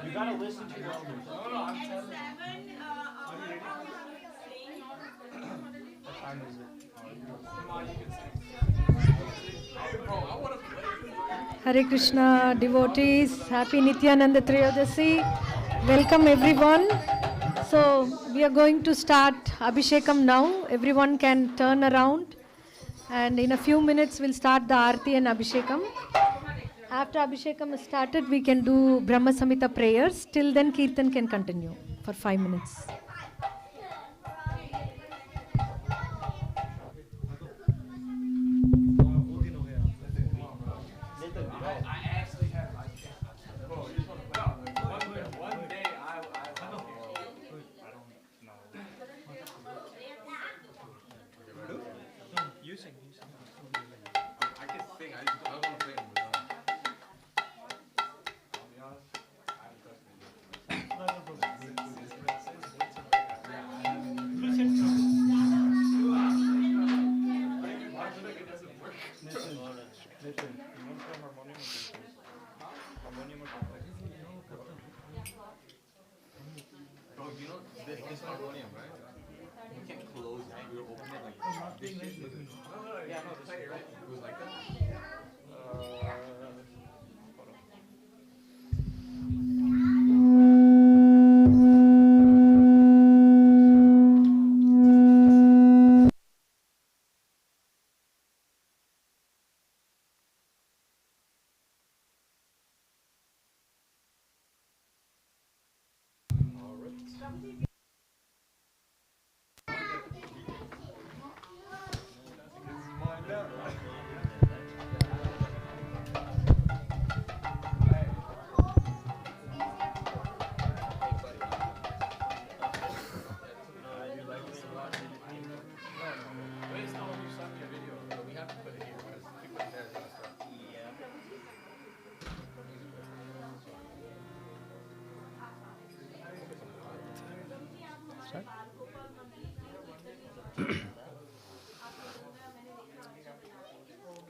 You gotta listen to your elders. What time is it? Hare Krishna devotees, happy Nityananda Tryodasi. Welcome everyone. So we are going to start Abhishekam now. Everyone can turn around and in a few minutes we'll start the Aarti and Abhishekam. After Abhishekam is started, we can do Brahma Samhita prayers. Till then, Kirtan can continue for 5 minutes.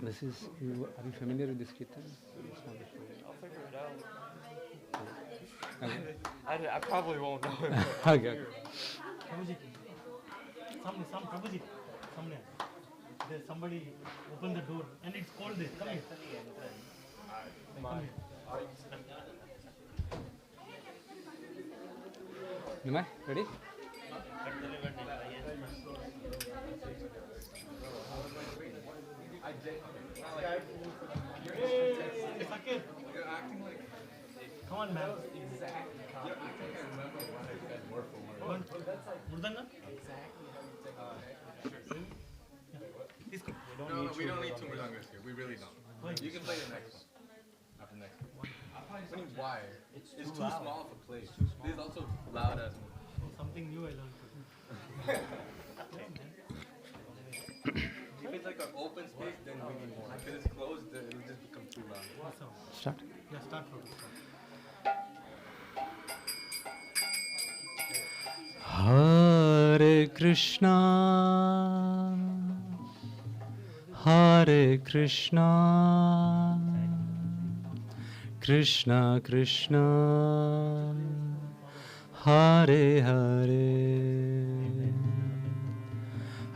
This is, are you familiar with this kirtan? I'll figure it out. Okay. I probably won't know it. Okay. Prabhuji, Prabhuji, there's somebody open the door and it's cold there. Come here. Come here. Nimai, ready? Hey, Sakir. You're acting like... Come on, man. Exactly. You're acting like I remember what I said word for word. Murdanga? Exactly. No, we don't need two murdangas here. We really don't. You can play the next one. After the next one. I mean, why? It's too small of a place. This is also loud as well. Something new I learned. If it's like an open space, then we need more. If it's closed, then it'll just become too loud. Awesome. Start. Yeah, start from Hare Krishna, Hare Krishna, Krishna Krishna Hare Hare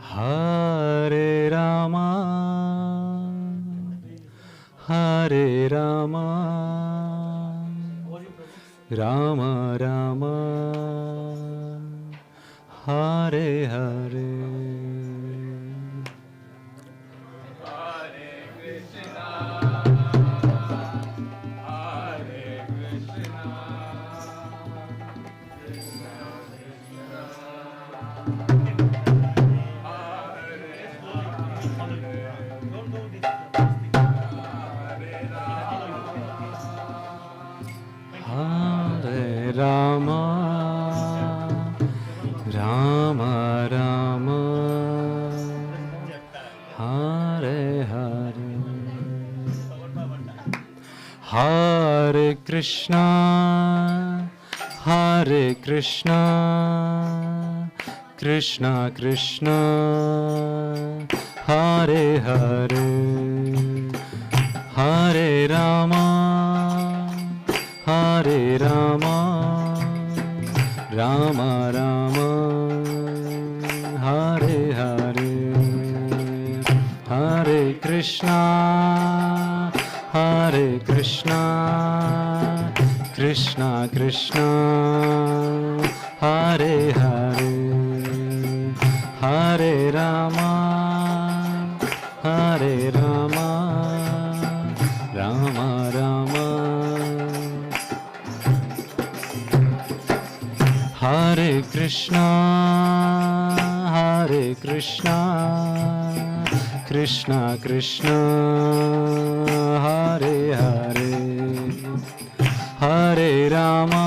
Hare Rama Hare Rama Rama Rama Hare Hare Hare Rama Rama Rama Hare Hare Hare Krishna Hare Krishna Krishna Krishna Hare Hare Hare Rama Hare Rama Rama Rama Hare Hare Hare Krishna Hare Krishna Krishna Krishna Hare Hare Hare Rama Hare Rama Rama Rama Hare Krishna Hare Krishna Krishna Krishna Hare Hare Hare Rama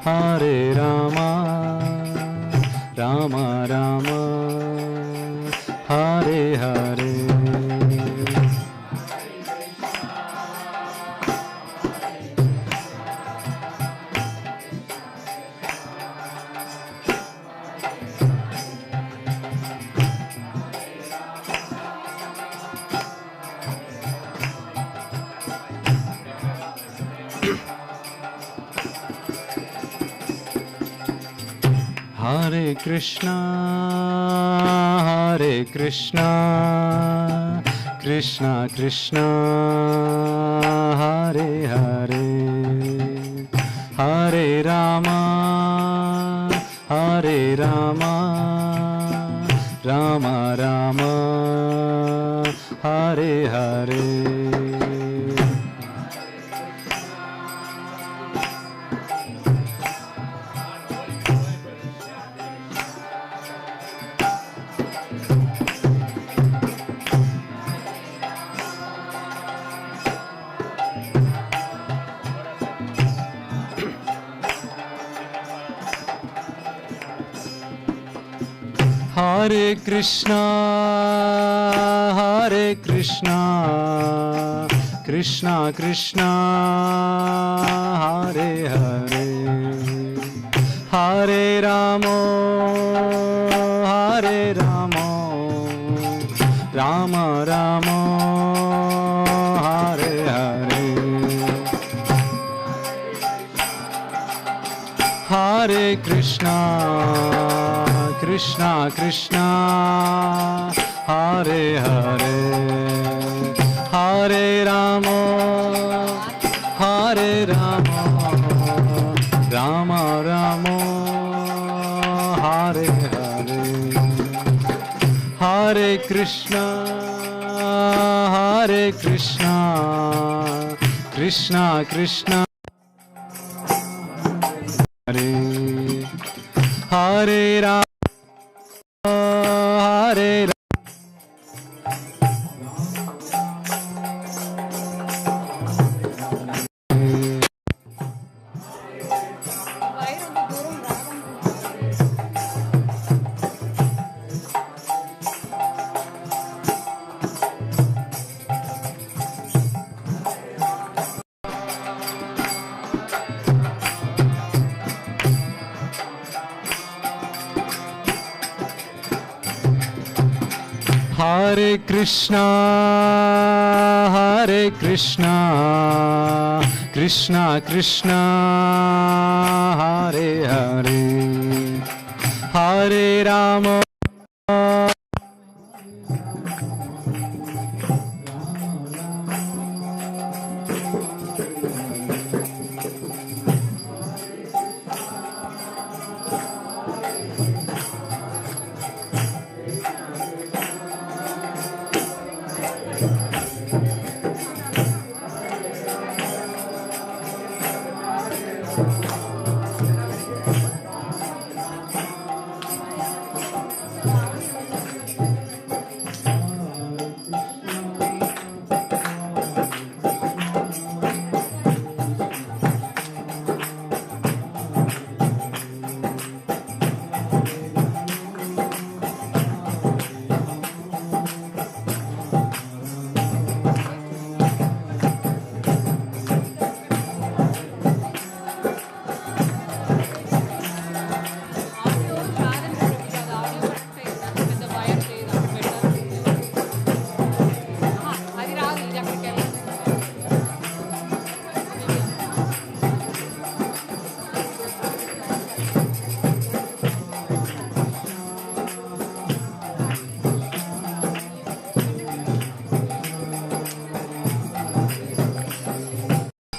Hare Rama Rama Rama Hare Hare Hare Krishna Krishna Krishna Hare Hare Hare Rama Rama Rama Hare Hare Hare Krishna Krishna Krishna Hare Hare Hare Rama Rama Rama Hare Hare Hare Krishna Krishna Krishna Hare Hare Hare Rama Rama Rama Hare Hare Hare Krishna Krishna Krishna Hare Hare Rama Hare Hare Krishna, Krishna Krishna, Hare Hare, Hare Rama.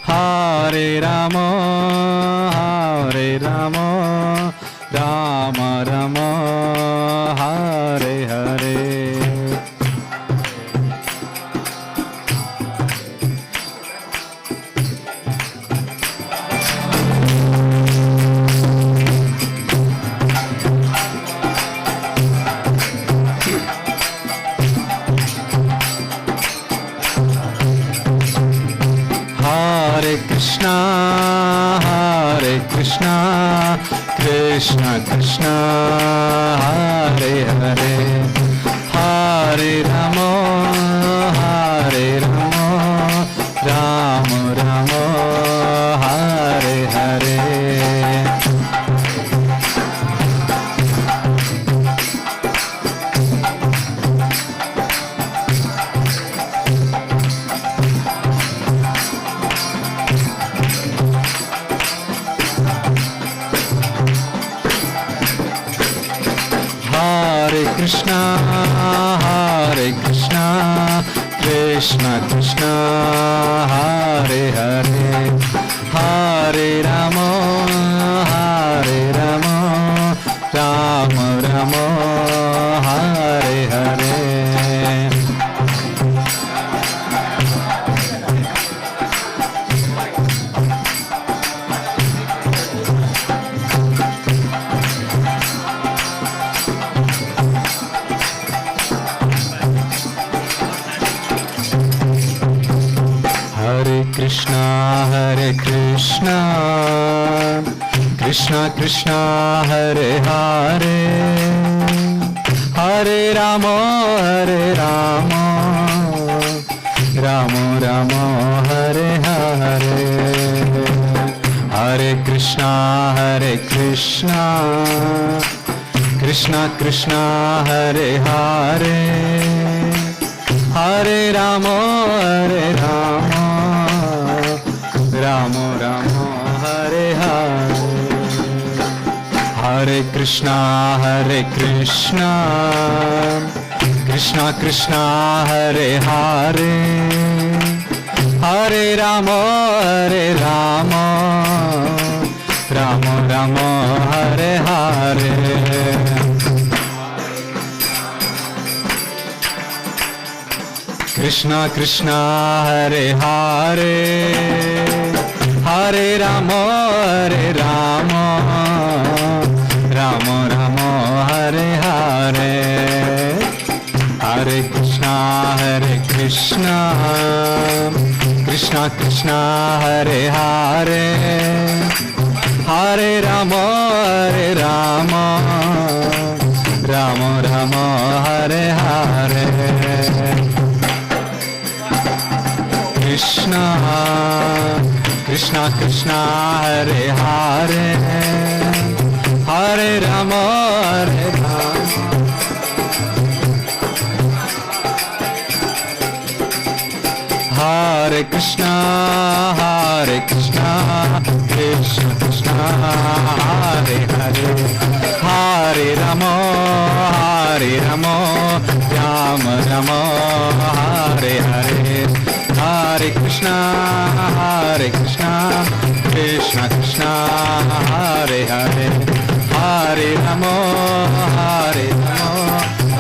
Hare Rama, Hare Rama, Rama Rama, Hare Hare. Hare Krishna, Krishna Krishna, Hare Hare, Hare Rama, Rama Rama, Hare Hare. Hare Krishna, Krishna Krishna, Hare Hare, Hare Rama, Rama Rama, Hare Hare. Hare Krishna, Krishna Krishna, Hare Hare, Hare Rama, Rama Rama, Hare Hare. Hare Krishna, Krishna Krishna, Hare Hare, Hare Rama, Rama Rama, Hare Hare. Hare Krishna, Krishna Krishna, Hare Hare, Hare Rama, Rama Rama, Hare Hare. Krishna Krishna, Hare Hare, Hare Rama, Rama Rama, Hare Hare. Hare Krishna, Krishna Krishna, Hare Hare, Hare Rama, Rama Rama, Hare Hare. Krishna Krishna, Hare Hare, Hare Rama, Krishna Krishna Krishna Hare Hare Hare Rama Rama Rama Hare Hare Hare Krishna Krishna Krishna Hare Hare Hare Rama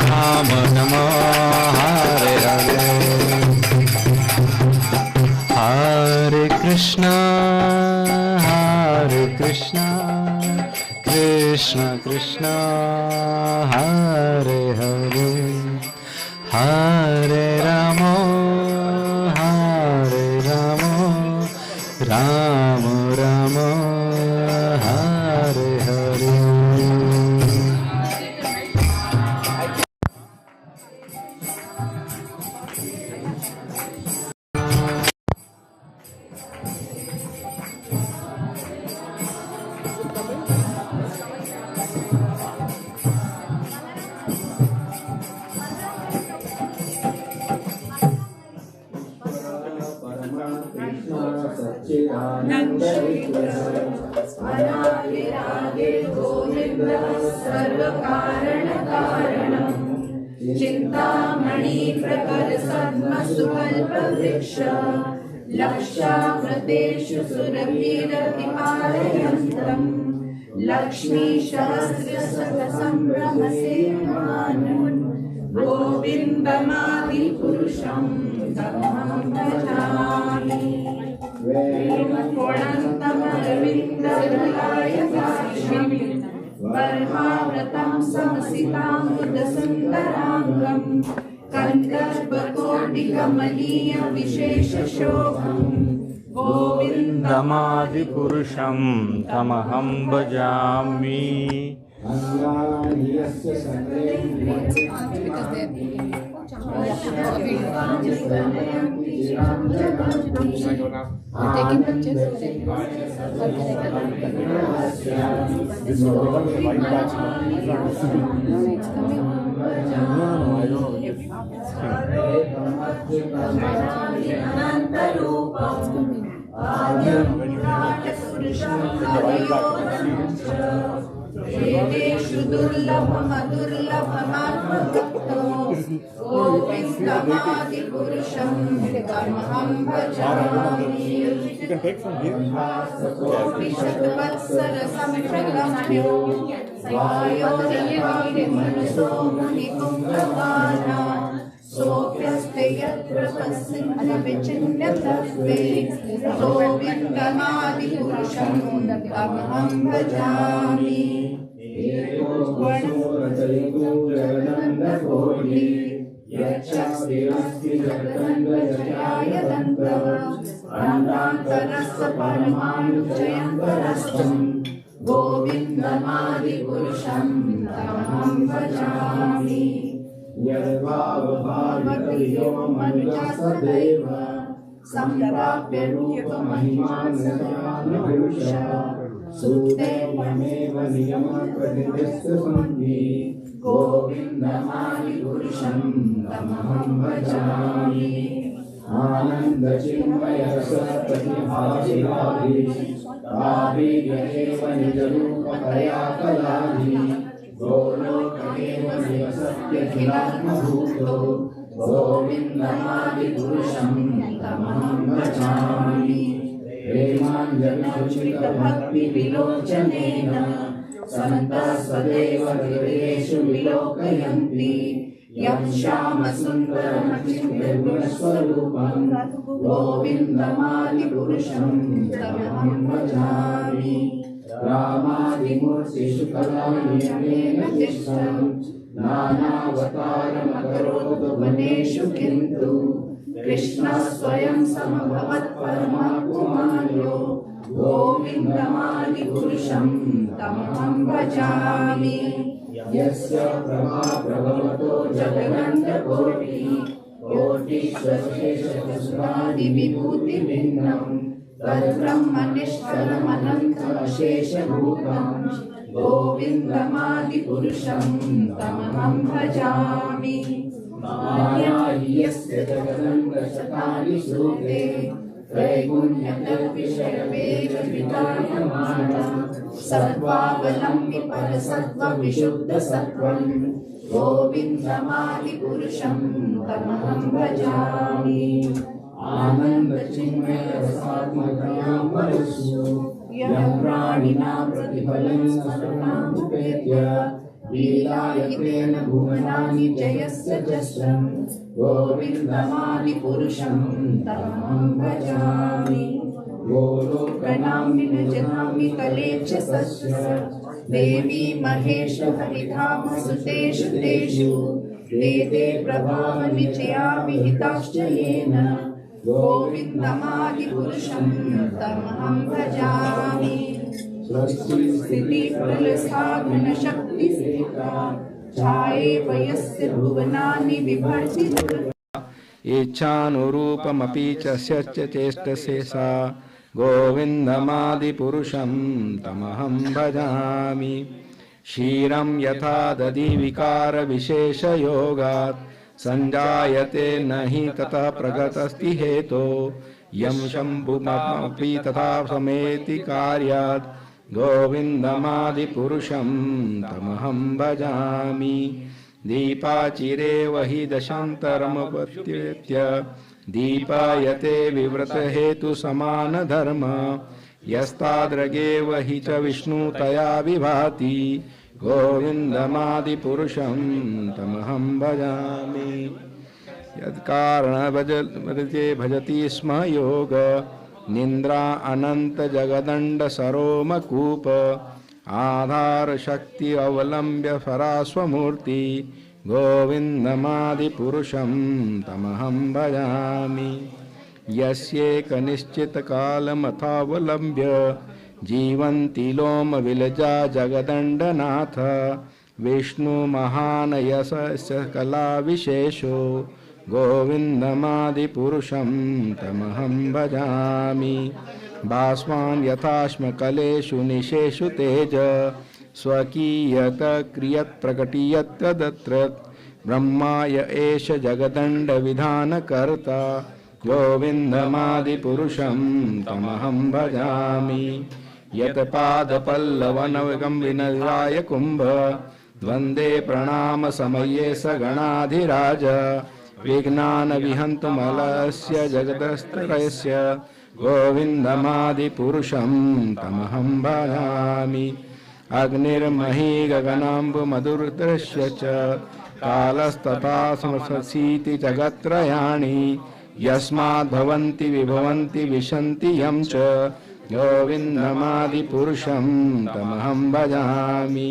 Rama Rama Hare Hare Hare Krishna Krishna Krishna Hare Hare Hare Rama Rama Rama Hare Hare Chintamani प्रकर सद्मसुकल्प वृक्ष लक्षावृतेषु सुरभिरभिपालयन्तम् Lakshmi सहस्रशतसम्भ्रमसे महानुन् गोविन्दमादिपुरुषं तमहं भजामि वेणुकोणन्तमरविन्ददलाय साक्षिम् वर्हाव्रतं समसिताम्बुदसुन्दराङ्गं कन्दर्पकोटिकमलीय विशेषशोभम् गोविन्दमादिपुरुषं तमहं भजामि Taking pictures. देवेषु दुर्लभमदुर्लभमात्मभक्तो गोविन्दमादिपुरुषं तमहं भजामि कोटिशतवत्सरसम्भृतमयो वायोर्यमनसो मुनिपुङ्गवाना सोऽप्यस्ते यत्र तस्मिन्नविचिन्यतत्वे गोविन्दमादिपुरुषं तमहं भजामि गोविन्दमादिपुरुषं तमहं भजामि यद्भावभावितो मनुजा सदैव सम्प्राप्य रूपमहिमानपुरुषः सूते ममेव नियमप्रतिष्ठन्ति गोविन्दमादिपुरुषं तमहं भजामि आनन्दचिन्मयरसप्रतिभासिराभि आभिर्येव निजरूपतया कलाभि गोलोकमेव निवसत्यखिलात्मभूतो गोविन्दमादिपुरुषं तमहं भजामि प्रेमाञ्जलिभक्तिविलोचनेन सन्तः सदैव हृदयेषु विलोकयन्ति यं श्यामसुन्दरमचिन्त्यगुणस्वरूपं गोविन्दमादिपुरुषं तमहं भजामि रामादिमूर्तिषु कलानियमेन तिष्ठन् नानावतारमकरोत् वनेषु किन्तु कृष्णः स्वयं समभवत् परमात्मायो गोविन्दमादिपुरुषं तमहं भजामि यस्य प्रभाप्रभवतो जगदन्तकोटिः कोटिश्वशेषसुरादिविभूतिभिन्नं तद्ब्रह्मनिष्कलमनन्तमशेषभूतं गोविन्दमादिपुरुषं तमहं भजामि मायाह्यस्य जगदण्डशतानि श्रुते त्रैगुण्यतद्विषयवेगवितायमाना सत्त्वावलम्बि परसत्त्वविशुद्धसत्त्वं गोविन्दमादिपुरुषं तमहं भजामि आनन्दचिन्मयरसात्मकयां परस्यो यं प्राणिनां प्रतिफलं सततामुपेत्य लीलायतेन भुवनानि जयस्य जस्रं गोविन्दमादिपुरुषं तमहं भजामि गोलोकनाम्नि जनाम्नि तले च सस्य देवी महेश हरिधाम सुतेषु तेषु वेदे प्रभावनिचया विहिताश्च येन गोविन्दमादिपुरुषं तमहं भजामि स्थितिप्रलसाधनशक्तिसेता ध्याये वयस्य भुवनानि बिभर्ति इच्छानुरूपमपि च स्यच्च चेष्टसे सा गोविन्दमादिपुरुषं तमहं भजामि क्षीरं यथा दधि विकारविशेषयोगात् संजायते न हि ततः प्रगतस्ति हेतो यं शम्भुमपि तथा समेति कार्यात् गोविन्दमादिपुरुषं तमहं भजामि दीपाचिरेव हि दशान्तरमुपत्युत्य दीपायते विव्रतहेतुसमानधर्म यस्ताद्रगेव हि च विष्णुतया विभाति गोविन्दमादिपुरुषं तमहं भजामि यत्कारणभजते भजति स्म योग निन्द्रा अनंत जगदंड सरोमकूप आधार शक्ति अवलंब्य फरास्वमूर्ति गोविन्दमादिपुरुषं तमहं भजामि यस्येकनिश्चित कालमथावलंब्य जीवन्ति लोम विलजा जगदण्डनाथ विष्णु महान यशस्य कला विशेषो गोविन्दमादिपुरुषं तमहं भजामि भास्वान् यथाश्मकलेषु निशेषु तेज स्वकीयत क्रियत् प्रकटीयत् तदत्र ब्रह्माय एष जगदण्ड विधानकर्ता गोविन्दमादिपुरुषं तमहं भजामि यत्पादपल्लवनवगं विनराय कुम्भ द्वन्द्वे प्रणाम समये स गणाधिराज विघ्नान् विहन्तुमलस्य जगदस्तरस्य गोविन्दमादिपुरुषं तमहं भजामि अग्निर्मही गगनाम्बुमधुर्दृश्य च कालस्तथा समससीति जगत्त्रयाणि यस्माद्भवन्ति विभवन्ति विशन्ति यं च गोविन्दमादिपुरुषं तमहं भजामि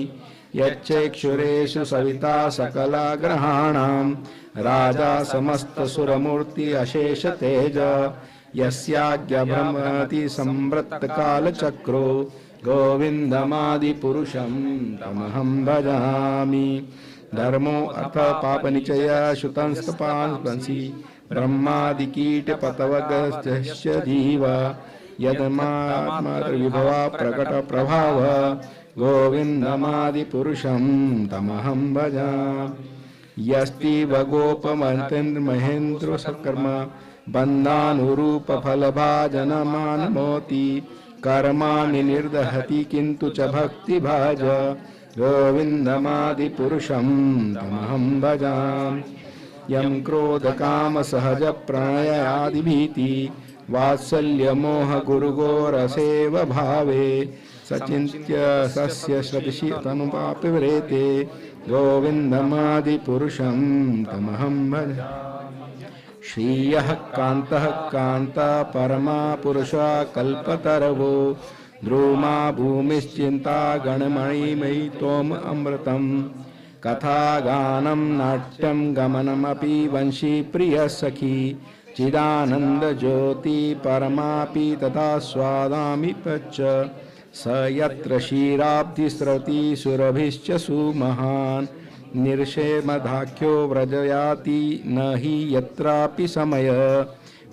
यच्चेक्षुरेषु सविता सकलाग्रहाणां राजा समस्तसुरमूर्ति अशेष तेज यस्याज्ञभ्रमति संवृत्तकालचक्रो गोविन्दमादिपुरुषं तमहं भजामि धर्मो अथ पापनिचय श्रुतंस्तपांसि ब्रह्मादिकीटपतवगस्य जीव यदमात्मविभवा प्रकटप्रभाव गोविन्दमादिपुरुषं तमहं भजामि यस्तीव गोपमहेन्द्रसकर्म बन्धानुरूपफलभाजनमानमोति कर्माणि निर्दहति किन्तु च भक्तिभाज गोविन्दमादिपुरुषं तमहं भजामि यं क्रोधकामसहजप्रणयादिभीति वात्सल्यमोहगुरुगोरसेव भावे सचिन्त्य सस्य श्रद्धि तनुपापिव्रेते गोविन्दमादिपुरुषं तमहं भजामि श्रियः कान्तः कान्ता परमा पुरुषा कल्पतरवो द्रुमा भूमिश्चिन्ता गणमणिमयि तोम अमृतम् कथागानं नाट्यं गमनमपि वंशी प्रियः सखी चिदानन्दज्योति परमापि तथा स्वादामि पच्च स यत्र क्षीराब्धिस्रवति सुरभिश्च सुमहान् निर्षेमधाख्यो व्रजयाति न हि यत्रापि समय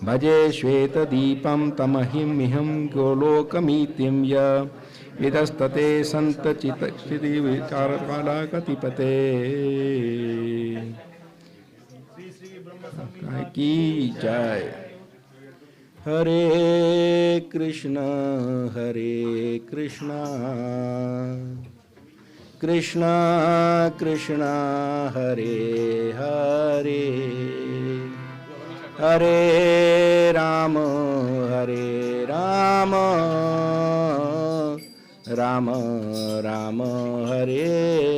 भजे श्वेतदीपं तमहिमिहं गोलोकमीतिं य विदस्तते सन्तचितचिदिविचारकाला कतिपते की जय। हरे कृष्णा कृष्णा कृष्णा हरे हरे, हरे राम राम राम हरे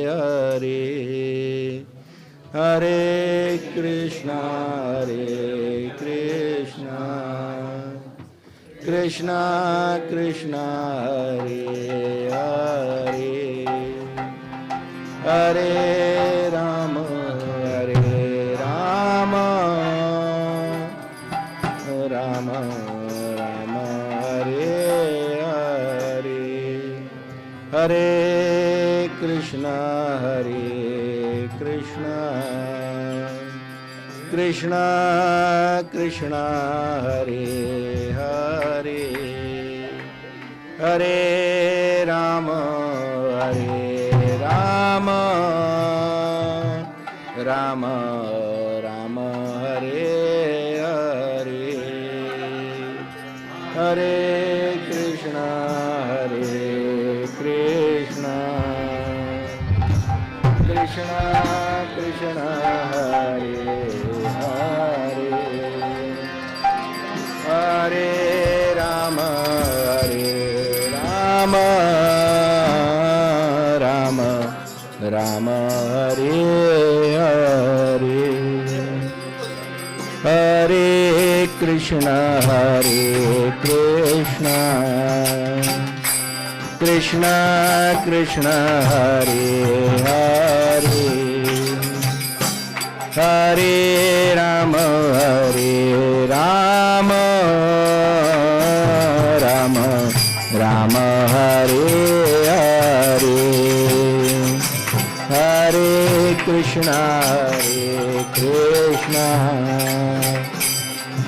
हरे, हरे कृष्णा कृष्णा कृष्णा हरे हरे, हरे राम राम राम हरे हरे, हरे कृष्णा कृष्णा कृष्णा हरे हरे, हरे राम राम राम हरे हरे, हरे कृष्णा कृष्णा कृष्णा हरे हरे, हरे राम राम राम हरे हरे, हरे कृष्णा कृष्णा कृष्णा हरे हरे, हरे राम राम राम हरे हरे, हरे कृष्णा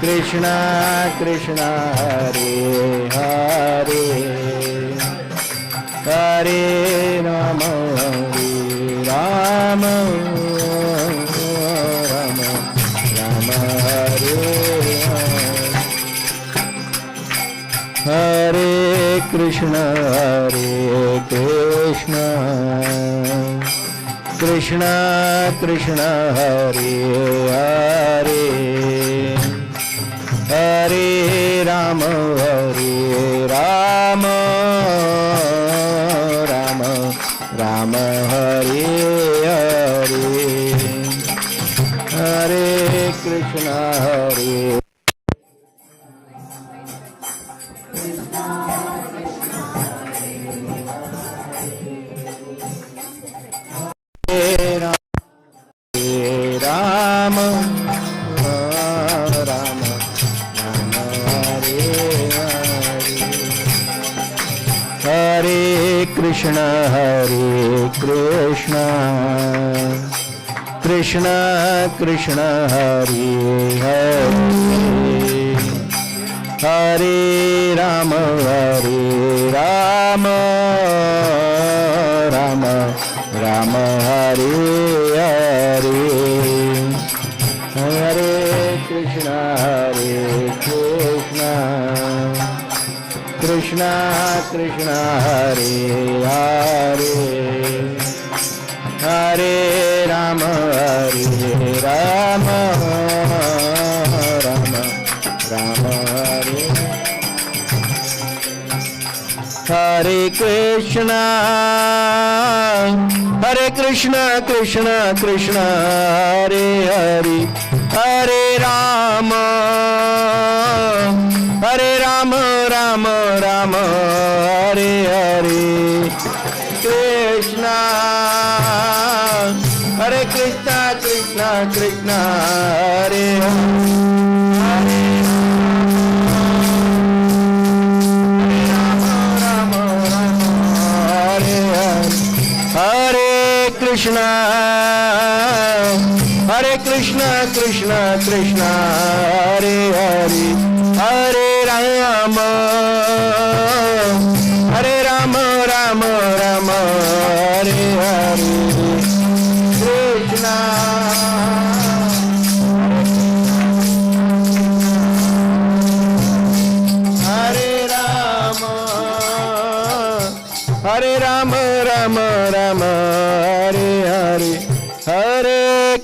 कृष्णा कृष्णा हरे हरे, हरे राम राम हरे हरे, हरे कृष्णा कृष्णा कृष्णा हरे हरे, हरे राम राम हरे हरे, हरे कृष्णा राम राम हरे हरे, हरे कृष्णा कृष्णा कृष्णा हरे हरे, हरे राम राम राम हरे हरे, हरे कृष्णा कृष्णा कृष्णा हरे हरे, हरे राम राम राम हरे, हरे कृष्णा कृष्णा कृष्णा हरे हरे, हरे राम राम राम हरे हरे, कृष्णा हरे कृष्णा कृष्णा कृष्णा हरे हरे, राम हरे हरे, हरे कृष्णा कृष्णा कृष्णा हरे हरे, हरे Ram Ram Hare Hare, Krishna Hare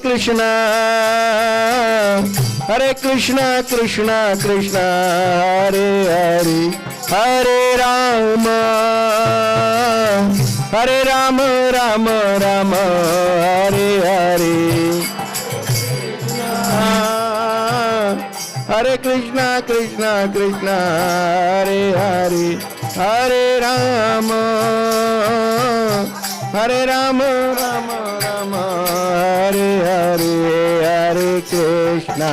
Hare Krishna Krishna Krishna Hare Hare Hare Rama Rama Rama Hare Hare Hare Krishna Krishna Krishna Hare Hare Hare Rama Rama Rama Hare Hare Hare Krishna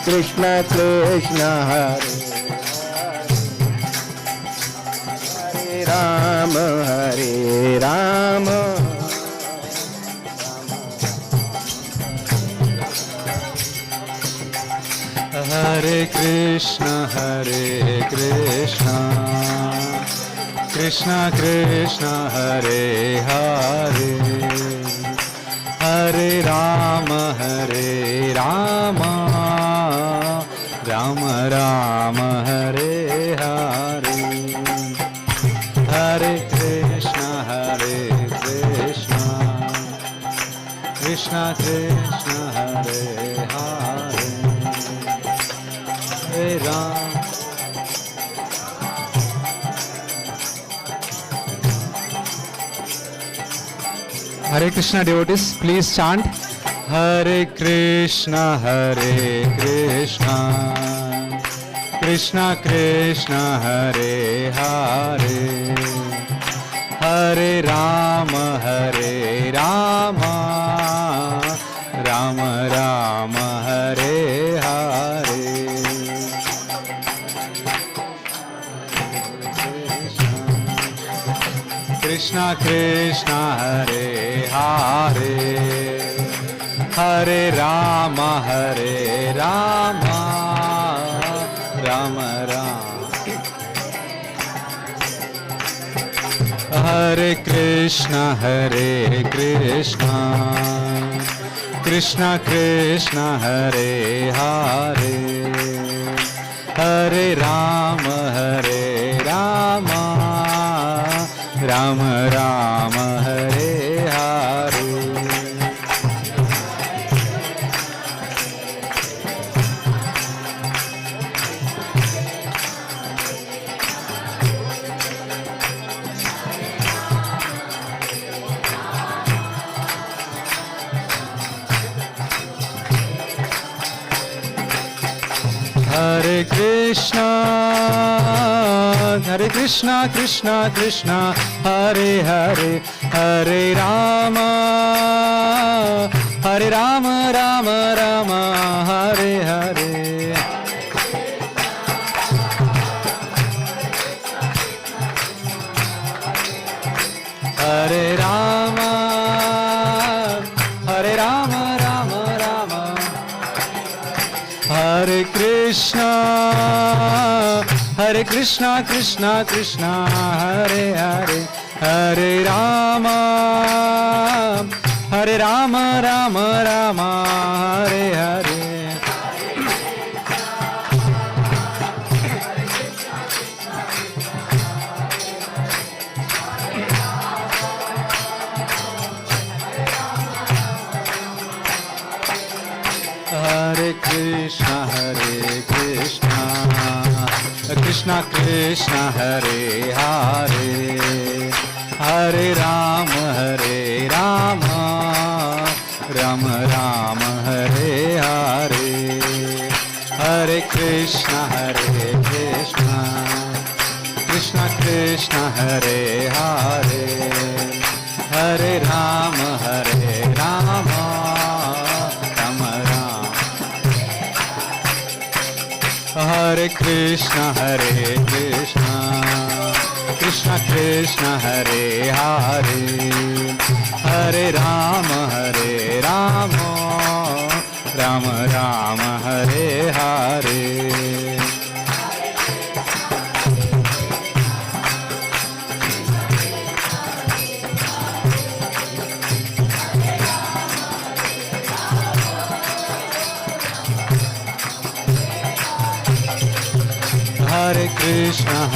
Krishna Krishna Hare Rama Hare Rama Hare Krishna Krishna Krishna Hare Hare Hare Rama Rama Rama Hare Hare Hare Krishna Krishna Krishna Hare Hare Hare Ram Hare Krishna devotees, please chant Hare Krishna Krishna Krishna Hare Hare Hare Rama Rama Rama Hare Hare Krishna Krishna Hare Hare Hare Rama Rama Rama Hare Krishna Krishna Krishna Hare Hare Hare Rama Rama Rama Hare Hare Hare Krishna Krishna Krishna Hare Hare Hare Rama Rama Rama Hare Hare Hare Rama Rama Rama Hare Krishna Krishna Krishna Hare Hare Hare Rama Rama Rama Hare Hare Hare Krishna Krishna Krishna Hare Hare Hare Rama Rama Rama Hare Hare Hare Krishna Krishna Krishna Hare Hare Hare Rama Rama Rama Rama Hare Krishna Krishna Krishna Hare Hare Hare Rama Rama Rama Hare Hare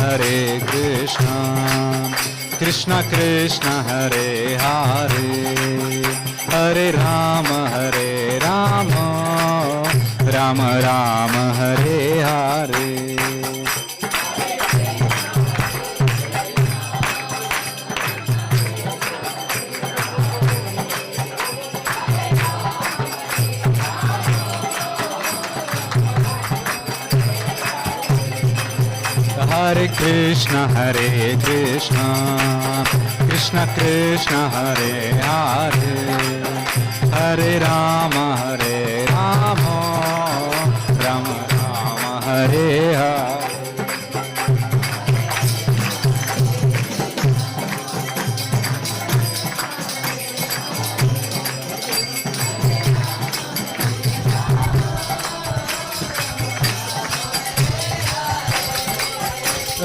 Hare Krishna Krishna Krishna Hare Hare Hare Rama Rama Rama Hare Hare. Hare Krishna Krishna Krishna Hare Hare Hare Rama Rama Rama Hare Hare.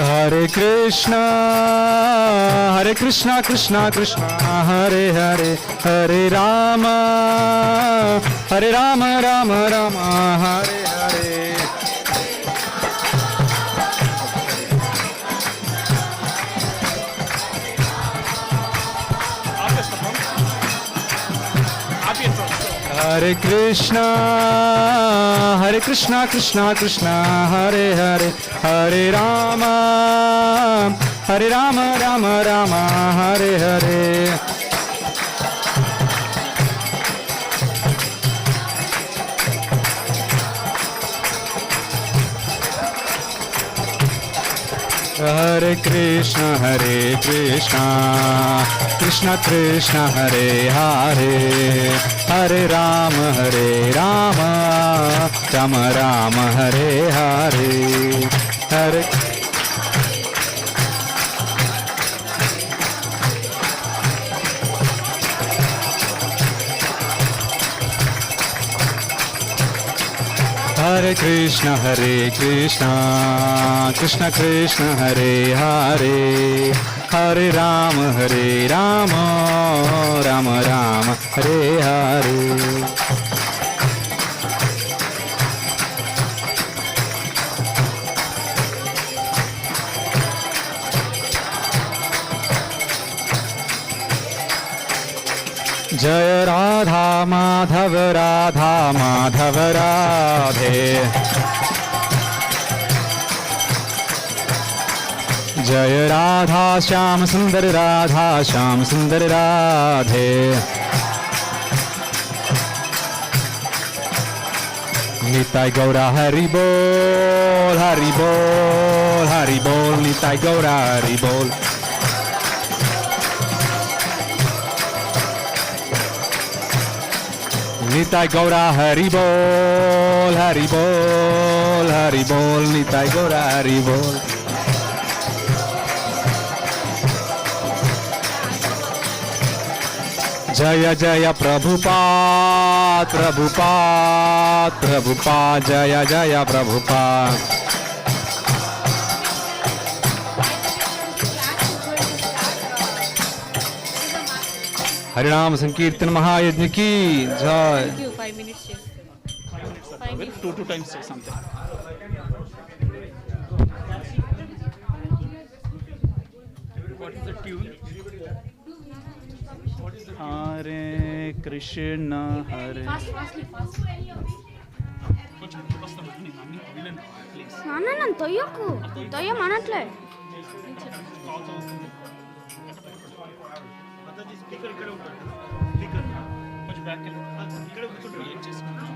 Hare Krishna Krishna Krishna Hare Hare Hare Rama Rama Rama Hare Hare. Hare Krishna Krishna Krishna Hare Hare Hare Rama Rama Rama Hare Hare. Hare Krishna Krishna Krishna Hare Hare Hare Rama Rama Rama Hare Hare. Hare Hare Krishna Krishna Krishna Hare Hare Hare Rama Rama Rama Hare Hare. Jai Radha Madhav Radhe Jai Radha Shyam Sundar Radhe. Nitai Gaura Hari Bol Nitai Gaura Hari Bol. Nitai Gaura Hari Bol Nitai Gaura Hari Bol. Jaya Jaya Prabhupada Jaya Jaya Prabhupada. Harinam Sankirtan Mahayajna ki jai. 5 minutes. 5 minutes. 2 times say something. What is the tune? Hare Krishna Hare. నాన్న నన్ను తొయ్యకు తొయ్యమనట్లే. Speaker ఇక్కడ ఉంటాడు. Speaker కొంచెం back ఇక్కడ కూర్చుంటాడు. ఏం చేసుకుంటాం?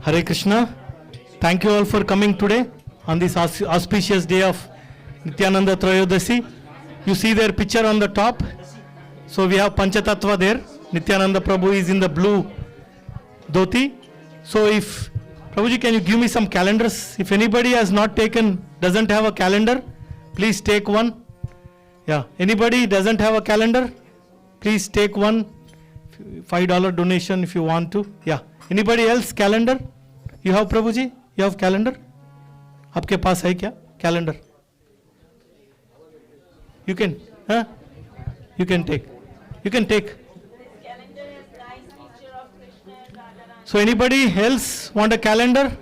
Hare Krishna. Thank you all for coming today on this auspicious day of Nityananda Tryodasi. You see their picture on the top. So we have Panchatattva there. Nityananda Prabhu is in the blue dhoti. So if Prabhuji, can you give me some calendars? If anybody has not taken, doesn't have a calendar, please take one. Yeah, anybody doesn't have a calendar, please take one. $5 donation if you want to. Yeah. Anybody else? Calendar? You have Prabhuji? You have calendar? आपके पास है क्या calendar? You can, huh? You can take. You can take. So anybody else want a calendar?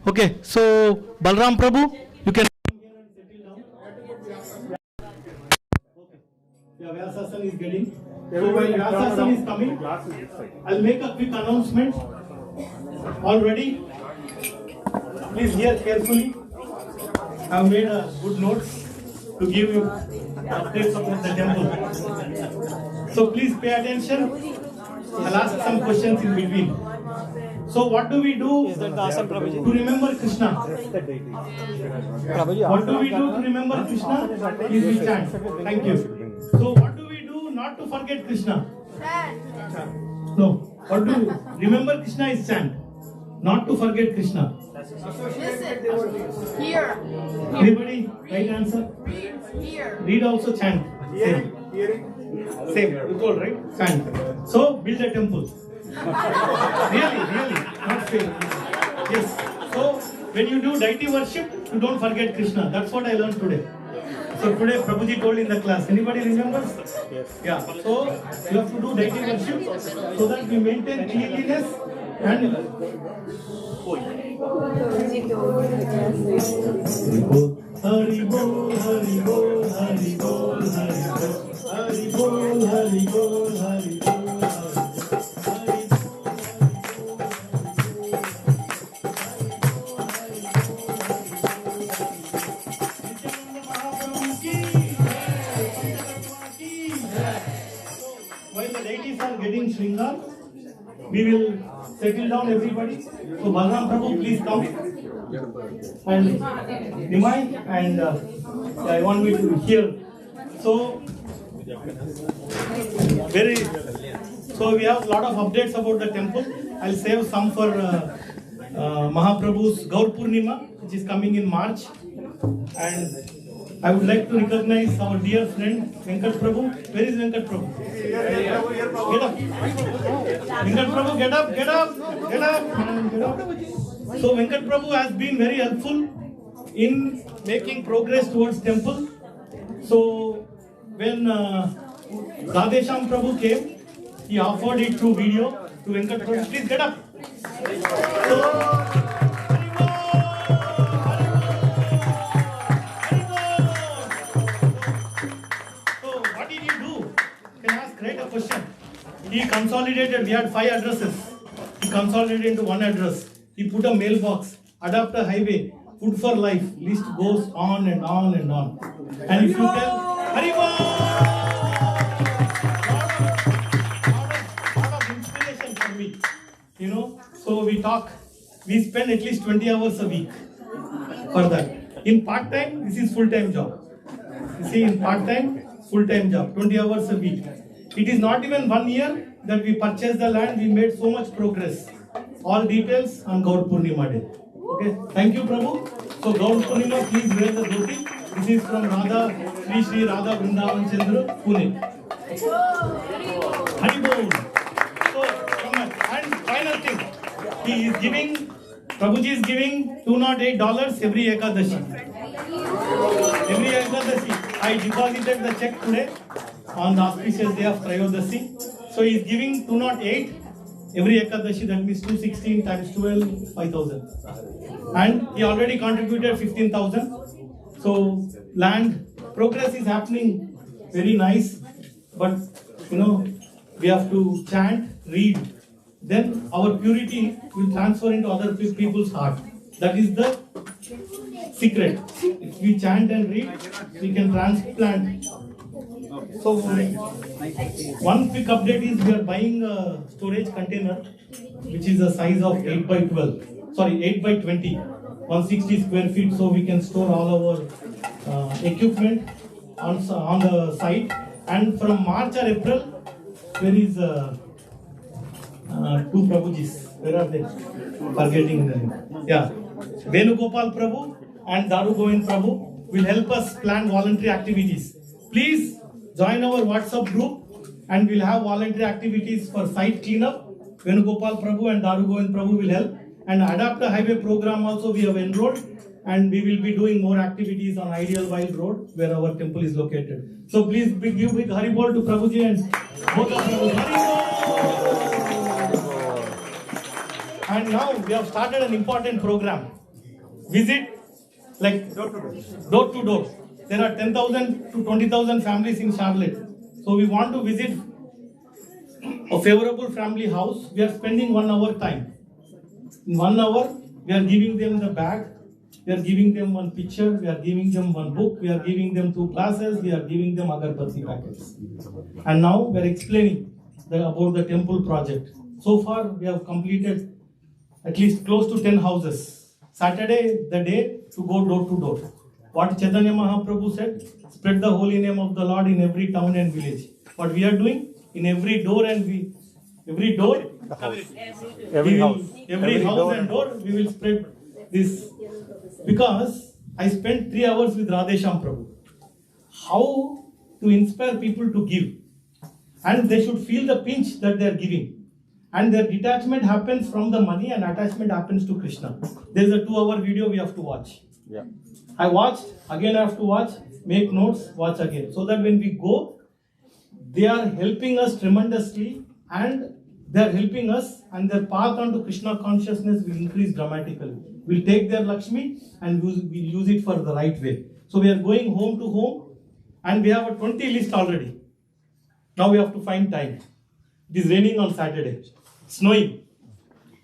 Okay. So Balram Prabhu, you can. Yeah, Vyasasana is getting. So while Vyasasana is coming, I'll make a quick announcement. All ready? Please hear carefully. I've made a good notes to give you updates about the temple. So please pay attention. I'll ask some questions in between. So what do we do to remember Krishna? What do we do to remember Krishna? Please we chant. Thank you. So what do we do not to forget Krishna? No. What do you remember Krishna is chant. Not to forget Krishna. Listen. Here. Anybody? Right answer? Read. Here. Read also chant. Same. Same. You told, right? Chant. So build a temple. Really, not fail. Yes. So when you do deity worship, you don't forget Krishna. That's what I learned today. So today Prabhuji told in the class. Anybody remembers? Yes. Yeah. So you have to do deity worship so that we maintain cleanliness and Hari Bol, Hari Bol, Hari Bol, Hari Bol, Hari Bol, Hari Bol, Hari Bol. While the deities are getting Shringar, we will settle down everybody. So Balram Prabhu, please come. And Nimai and I want me to hear. So we have a lot of updates about the temple. I'll save some for Mahaprabhu's Gaur Purnima, which is coming in March. And I would like to recognize our dear friend Venkat Prabhu. Where is Venkat Prabhu? Get up. Venkat Prabhu, get up. So Venkat Prabhu has been very helpful in making progress towards temple. So when Radhesham Prabhu came, he offered it through video to Venkat Prabhu. Please get up. So what did he do? Can I ask greater question? He consolidated, we had 5 addresses. He consolidated into one address. He put a mailbox, adapt a highway, food for life. List goes on and on and on. And if you tell, Haribol! Lot of inspiration for me. You know, so we talk, we spend at least 20 hours a week for that. In part-time, this is full-time job. You see, in part-time, full-time job, 20 hours a week. It is not even 1 year that we purchased the land, we made so much progress. All details on Gaur Purnima day. Okay, thank you Prabhu. So Gaur Purnima, please wear the dhoti. This is from Sri Radha Vrindavan Chandra, Pune. Haribol. So, and final thing, he is giving, Prabhuji is giving $208 every Ekadashi. Every Ekadashi. I deposited the check today on the auspicious day of Tryodasi. So he is giving 208 every Ekadashi, that means 216 times 12, 5,000. And he already contributed 15,000. So land progress is happening very nice. But you know, we have to chant, read. Then our purity will transfer into other people's heart. That is the secret. If we chant and read, we can transplant. So one quick update is we are buying a storage container which is the size of 8 by 20, 160 square feet, so we can store all our equipment on the site. And from March or April, there is 2 Prabhujis. Where are they? Forgetting the name. Yeah, Venugopal Prabhu and Daru Govind Prabhu will help us plan voluntary activities. Please join our WhatsApp group and we'll have voluntary activities for site cleanup. Venugopal Prabhu and Daru Govind Prabhu will help. And Adapt a Highway program also we have enrolled, and we will be doing more activities on Ideal Wild Road where our temple is located. So please give big Haribol to Prabhuji and both of Prabhu. And now we have started an important program. Visit like door to door. There are 10,000 to 20,000 families in Charlotte. So we want to visit a favorable family house. We are spending 1 hour time. In 1 hour, we are giving them the bag. We are giving them one picture. We are giving them one book. We are giving them 2 glasses. We are giving them agarbatti packets. And now we are explaining about the temple project. So far, we have completed at least close to 10 houses. Saturday, the day to go door to door. What Chaitanya Mahaprabhu said, spread the holy name of the Lord in every town and village. What we are doing, in every door and every house and door, we will spread this. Because I spent 3 hours with Radhesham Prabhu. How to inspire people to give. And they should feel the pinch that they are giving. And their detachment happens from the money and attachment happens to Krishna. There is a 2-hour video we have to watch. Yeah. I watched, again I have to watch, make notes, watch again. So that when we go, they are helping us tremendously, and they are helping us, and their path onto Krishna consciousness will increase dramatically. We'll take their Lakshmi and we'll use it for the right way. So we are going home to home, and we have a 20 list already. Now we have to find time. It is raining on Saturday, snowing,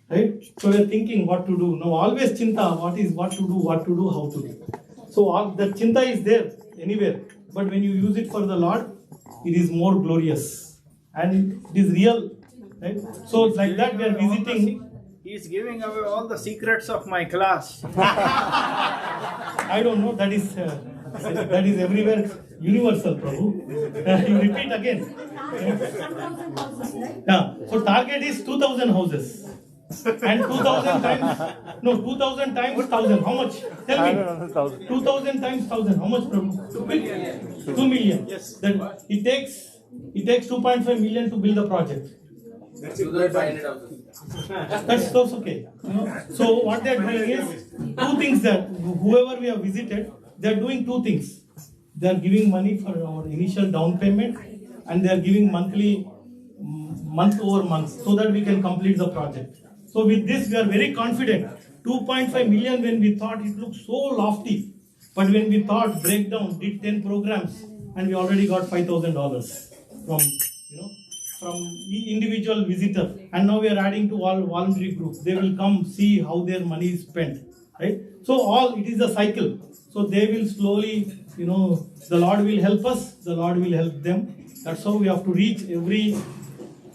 right? So we are thinking what to do. Now always chinta, what to do, how to do. So all the chinta is there anywhere, but when you use it for the Lord, it is more glorious and it is real, right? So like that we are visiting. He is giving away all the secrets of my class. I don't know, that is everywhere universal, Prabhu. You repeat again. Yeah. So target is 2,000 houses. And 2,000 times 1,000. How much? Tell me. 2,000 times 1,000. How much, Prabhu? 2 million. Yes. Then it takes 2.5 million to build the project. That's okay. So what they are doing is 2 things that whoever we have visited, they are doing 2 things. They are giving money for our initial down payment, and they are giving monthly, month over month, so that we can complete the project. So with this, we are very confident. 2.5 million when we thought it looked so lofty, but when we thought breakdown, did 10 programs, and we already got $5,000 from individual visitor, and now we are adding to all voluntary groups. They will come see how their money is spent, right? So it is a cycle. So they will slowly, the Lord will help us, the Lord will help them. That's how we have to reach every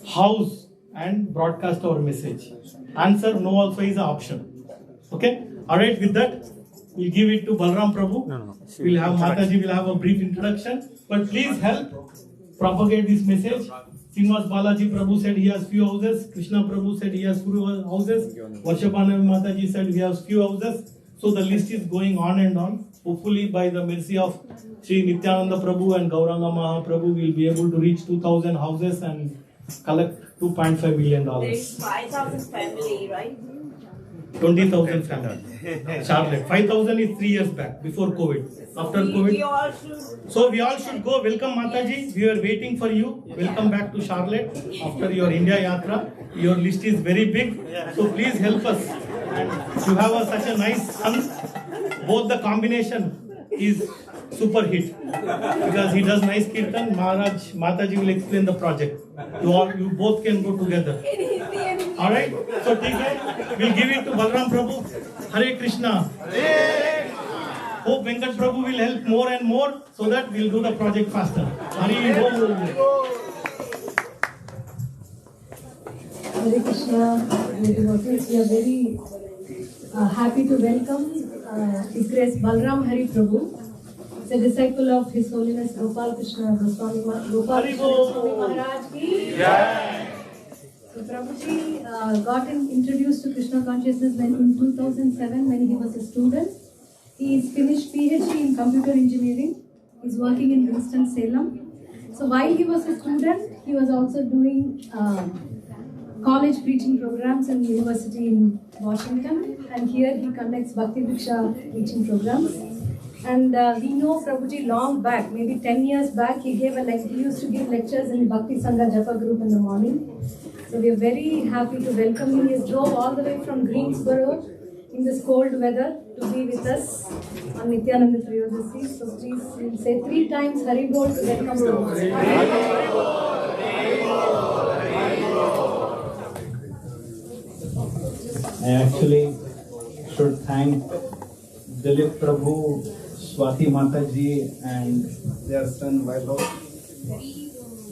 house and broadcast our message. Answer no also is an option. Okay? Alright, with that, we'll give it to Balram Prabhu. We'll have Mataji will have a brief introduction. But please help propagate this message. Srinivas Balaji Prabhu said he has few houses. Krishna Prabhu said he has few houses. Varshapanavi Mataji said he has few houses. So the list is going on and on. Hopefully by the mercy of Sri Nityananda Prabhu and Gauranga Mahaprabhu, we'll be able to reach 2,000 houses and collect $2.5 million. There is 5,000 family, right? 20,000 family. Charlotte. 5,000 is 3 years back, before COVID. After COVID. So we all should go. Welcome Mataji. We are waiting for you. Welcome back to Charlotte after your India Yatra. Your list is very big. So please help us. And you have such a nice son. Both the combination is super hit. Because he does nice kirtan. Mataji will explain the project. You both can go together. Alright? So we'll give it to Balram Prabhu. Hare Krishna. Hope Venkat Prabhu will help more and more so that we'll do the project faster. Hare Krishna. We are very happy to welcome His Grace Balram Hari Prabhu. He's a disciple of His Holiness Gopal Krishna Goswami Maharaj ki. So Prabhuji got introduced to Krishna consciousness in 2007 when he was a student. He's finished PhD in computer engineering. He's working in Winston-Salem. So while he was a student, He was also doing college preaching programs in university in Washington, and here he conducts Bhakti Diksha preaching programs. And we know Prabhuji long back, maybe 10 years back, he used to give lectures in Bhakti Sangha Japa group in the morning. So we are very happy to welcome him. He drove all the way from Greensboro in this cold weather to be with us on Nityananda Tryodasi. So please we'll say 3 times Hari Bol to welcome Prabhu. I actually should thank Dilip Prabhu, Swati Mataji and their son Vaibhav.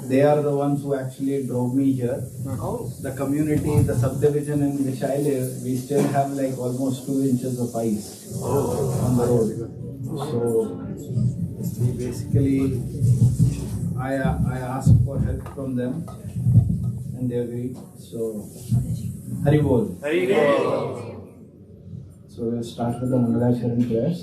They are the ones who actually drove me here. The community, the subdivision in which I live, we still have like almost 2 inches of ice on the road. So we basically, I asked for help from them and they agreed. So Hari Bol. Hari Bol. So we'll start with the Mangalasharan prayers.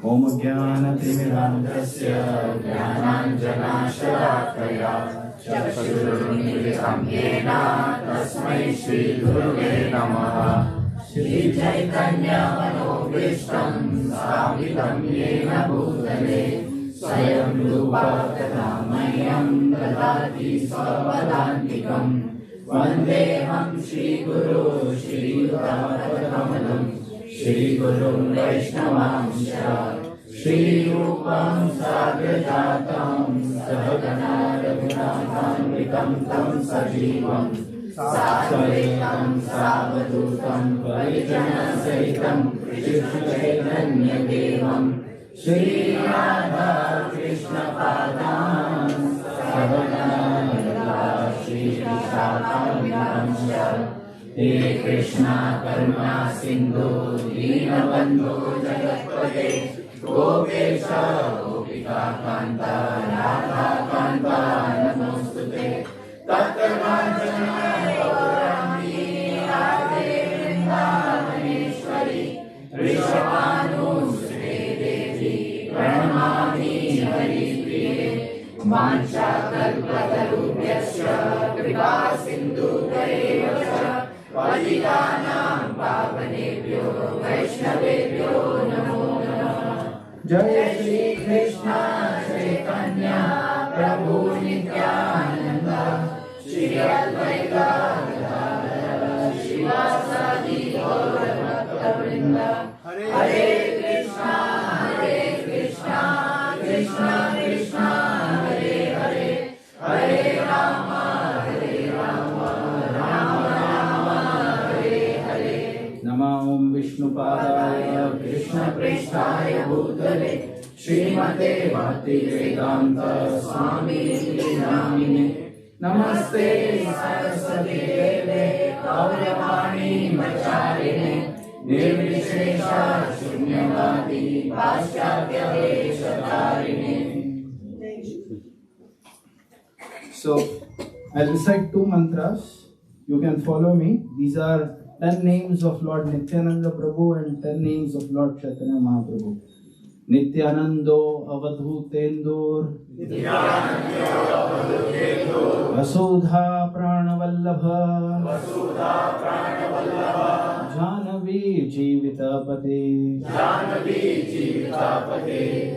Om Jnana Timirandasya Jnananjana Shalakaya Chakshurunmilitam Yena Tasmai Shri Gurave Namaha Shri Chaitanya Manobhishtam Sthapitam Yena Bhutale Swayam Rupa Katamayyam Dadati Svavadantikam Vandeham Shri Guru Shri Uttamapadamalam Shri Guru Vaishnavanscha Shri Rupam Sagrajatam Sahagana Raghunatham Tam Sajivam Satsvaretam Savadutam Parijana Sahitam Krishna Chaitanya Devam Shri Radha Krishna Padam Sahagana Shri Vishakam He Krishna Karuna Sindhu Deenabandhu Jagatpate Gopesha Gopika Kanta Radha Kanta Namostute Tattvajanaya Gaurani Radhe Vrindavaneshwari Rishabhanu Sri Devi Pranamami Hari Priye Mancha Kalpatarubhyasya Kripa Sindhu Dayavasya Vaditanam Pavanebhyo Vaishnavebhyo Namo Namah Jai Shri Krishna Chaitanya Prabhu Nityananda Shri Advaita Gadadhara Shivasadi Gaura Bhakta Vrinda Hare Krishna Krishna Krishna Hare Hare Hare Rama Rama Namah Vishnupadaya Krishna Preshthaya Bhutale Srimate Bhakti Vedanta Swami Namine Namaste Saraswati Deve Gauravani Macharine Nirvishesha Shunyavadi Paschatya Veshatarine. So I'll recite 2 mantras. You can follow me. These are 10 names of Lord Nityananda Prabhu and 10 names of Lord Chaitanya Mahaprabhu. Nityanando Avadhutendur Vasudha Pranavallabha Jhanavi Jivitapati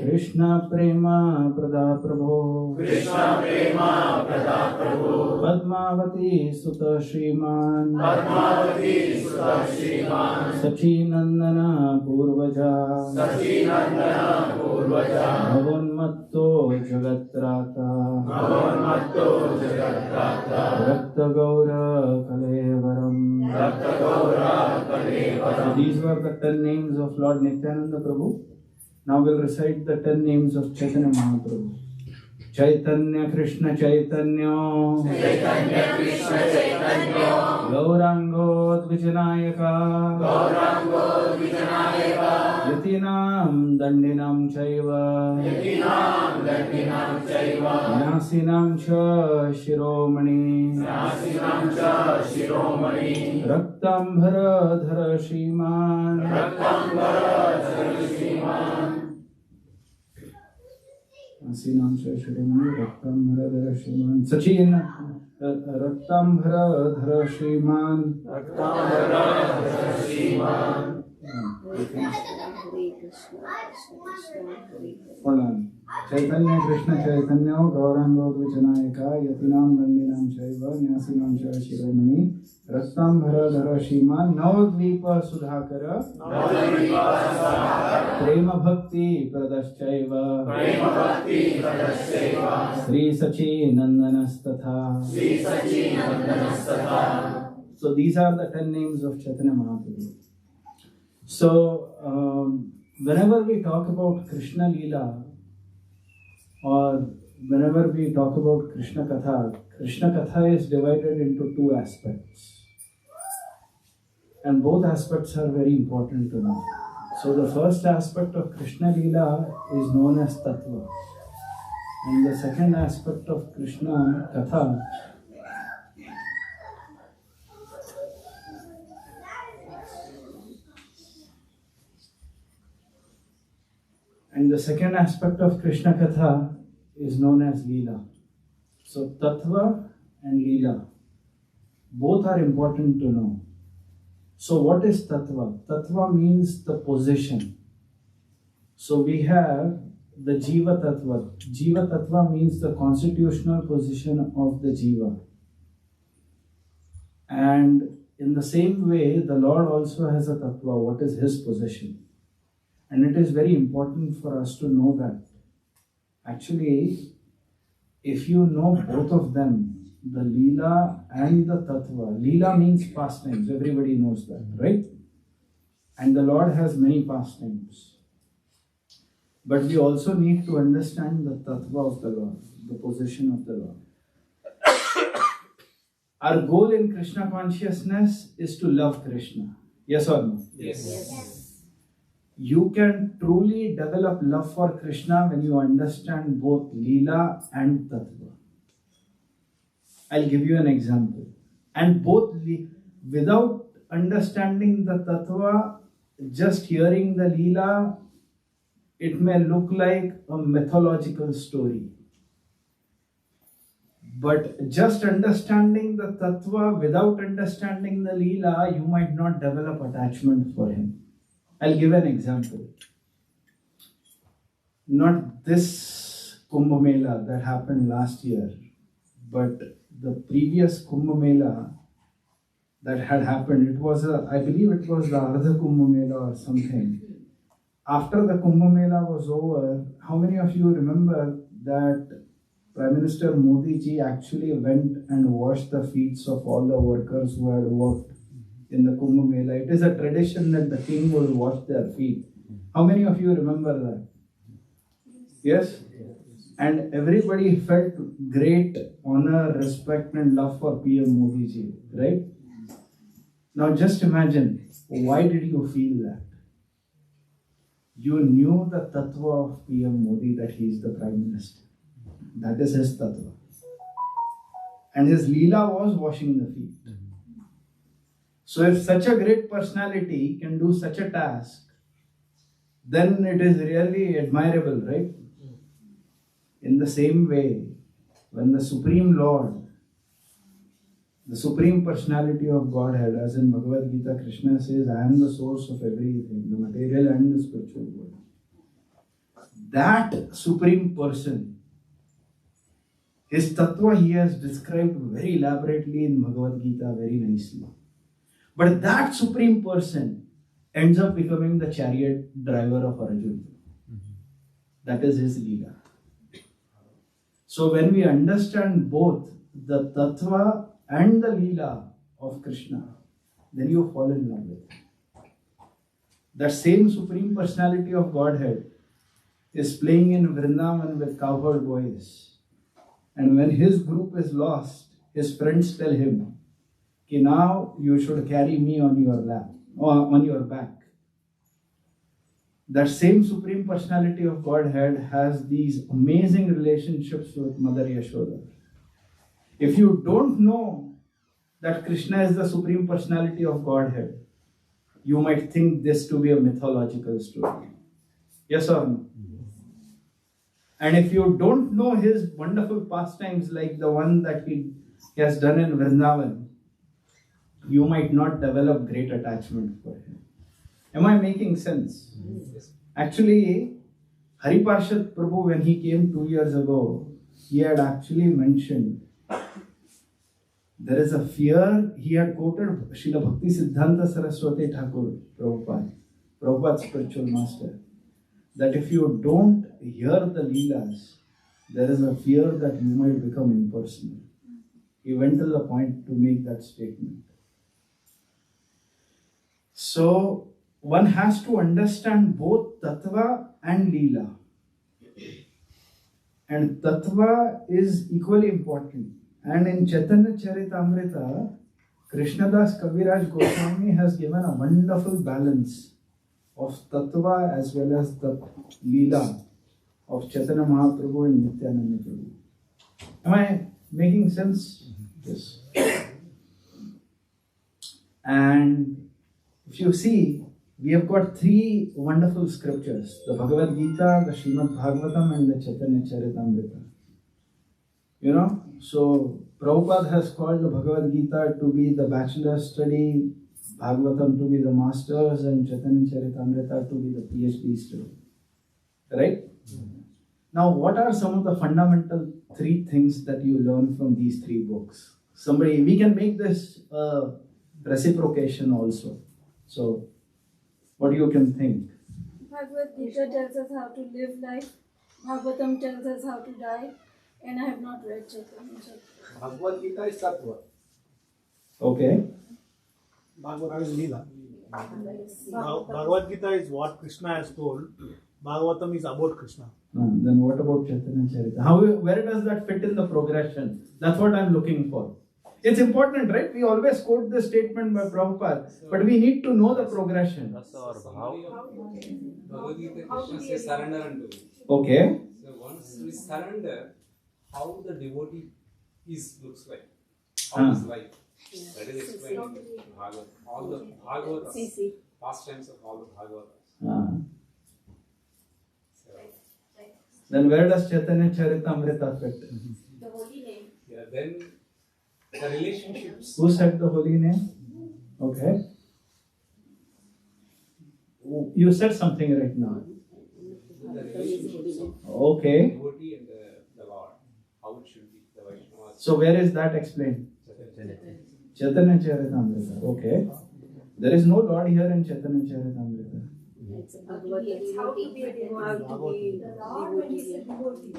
Krishna Prema Prada Prabhu Padmavati Sutta Shriman Sachinandana Purvaja Bhavanmatto Jagatrata Rakta Gaura Kalevaram. So these were the 10 names of Lord Nityananda Prabhu. Now we'll recite the 10 names of Chaitanya Mahaprabhu. Chaitanya Krishna Chaitanya Gaurango Dvijanayaka Yatinam Dandinam Chaiva Nasinam Cha Shiromani Raktam Bhara Dhara Shriman. Asinamsha Shrimani Raktamhara Shriman Sachin Raktamhara Shriman Hold on. Chaitanya Krishna Chaitanya Gauranga Vichanayaka Yatinam Dandinam Shaiva Nyasinam Shiromani Rastam Dhara Shriman Navadvipa Sudhakara Prema Bhakti Pradaschaiva Sri Sachi Nandanastatha. So these are the 10 names of Chaitanya Mahaprabhu. So whenever we talk about Krishna Leela, or whenever we talk about Krishna Katha is divided into two aspects. And both aspects are very important to know. So the first aspect of Krishna Leela is known as Tattva. And the second aspect of Krishna Katha Krishna Katha is known as Leela. So Tattva and Leela, both are important to know. So what is Tattva? Tattva means the position. So we have the Jiva Tattva. Jiva Tattva means the constitutional position of the Jiva. And in the same way, the Lord also has a Tattva. What is His position? And it is very important for us to know that. Actually, if you know both of them, the Leela and the Tattva. Leela means pastimes, everybody knows that, right? And the Lord has many pastimes. But we also need to understand the Tattva of the Lord, the position of the Lord. Our goal in Krishna consciousness is to love Krishna. Yes or no? Yes. You can truly develop love for Krishna when you understand both Leela and Tattva. I'll give you an example. And both, without understanding the Tattva, just hearing the Leela, it may look like a mythological story. But just understanding the Tattva without understanding the Leela, you might not develop attachment for him. I'll give an example. Not this Kumbh Mela that happened last year, but the previous Kumbh Mela that had happened. It was I believe it was the Ardha Kumbh Mela or something. After the Kumbh Mela was over, how many of you remember that Prime Minister Modi ji actually went and washed the feet of all the workers who had worked in the Kumbh Mela? It is a tradition that the king will wash their feet. How many of you remember that? Yes? And everybody felt great honor, respect and love for PM Modi ji, right? Now just imagine, why did you feel that? You knew the Tattva of PM Modi, that he is the Prime Minister. That is his Tattva. And his Leela was washing the feet. So if such a great personality can do such a task, then it is really admirable, right? In the same way, when the Supreme Lord, the Supreme Personality of Godhead, as in Bhagavad Gita, Krishna says, I am the source of everything, the material and the spiritual world. That Supreme Person, his Tattva he has described very elaborately in Bhagavad Gita, very nicely. But that Supreme Person ends up becoming the chariot driver of Arjuna. That is his Leela. So when we understand both the Tattva and the Leela of Krishna, then you fall in love with it. That same Supreme Personality of Godhead is playing in Vrindavan with cowherd boys. And when his group is lost, his friends tell him, okay, now you should carry me on your lap, or on your back. That same Supreme Personality of Godhead has these amazing relationships with Mother Yashoda. If you don't know that Krishna is the Supreme Personality of Godhead, you might think this to be a mythological story. Yes or no? And if you don't know his wonderful pastimes like the one that he has done in Vrindavan, you might not develop great attachment for him. Am I making sense? Actually, Hari Parshad Prabhu, when he came 2 years ago, he had actually mentioned there is a fear. He had quoted Srila Bhakti Siddhanta Saraswati Thakur, Prabhupada's spiritual master, that if you don't hear the Leelas, there is a fear that you might become impersonal. He went to the point to make that statement. So, one has to understand both Tattva and Leela. And Tattva is equally important. And in Chaitanya Charitamrita, Krishnadas Kaviraj Goswami has given a wonderful balance of Tattva as well as the Leela of Chaitanya Mahaprabhu and Nityananda Prabhu. Am I making sense? Yes. And if you see, we have got 3 wonderful scriptures: the Bhagavad Gita, the Srimad Bhagavatam, and the Chaitanya Charitamrita. You know, so Prabhupada has called the Bhagavad Gita to be the bachelor's study, Bhagavatam to be the master's, and Chaitanya Charitamrita to be the PhD study. Right? Now, what are some of the fundamental 3 things that you learn from these 3 books? We can make this reciprocation also. So, what do you can think? Bhagavad Gita tells us how to live life. Bhagavatam tells us how to die. And I have not read Chaitanya. Bhagavad Gita is Tattva. Okay. Bhagavatam is Leela. Bhagavad Gita is what Krishna has told. Bhagavatam is about Krishna. Then what about Chaitanya Charita? Where does that fit in the progression? That's what I'm looking for. It's important, right? We always quote this statement by Prabhupada, but we need to know the progression. That's our bhav. Bhagavad Gita, Krishna says surrender unto me. Okay. So once we surrender, how the devotee looks like, how his life. That is explained in Bhagavad. All the Bhagavatas, pastimes of all the Bhagavatas. Then where does Chaitanya Charitamrita fit? The holy name. Yeah, then the relationships. Who said the holy name? Okay. You said something right now. The relationships of okay. devotee and the Lord. How it should be. The Vaishnavas. So where is that explained? Chaitanya Charitamrita. Okay. There is no Lord here in Chaitanya Charitamrita. It's how to be a devotee.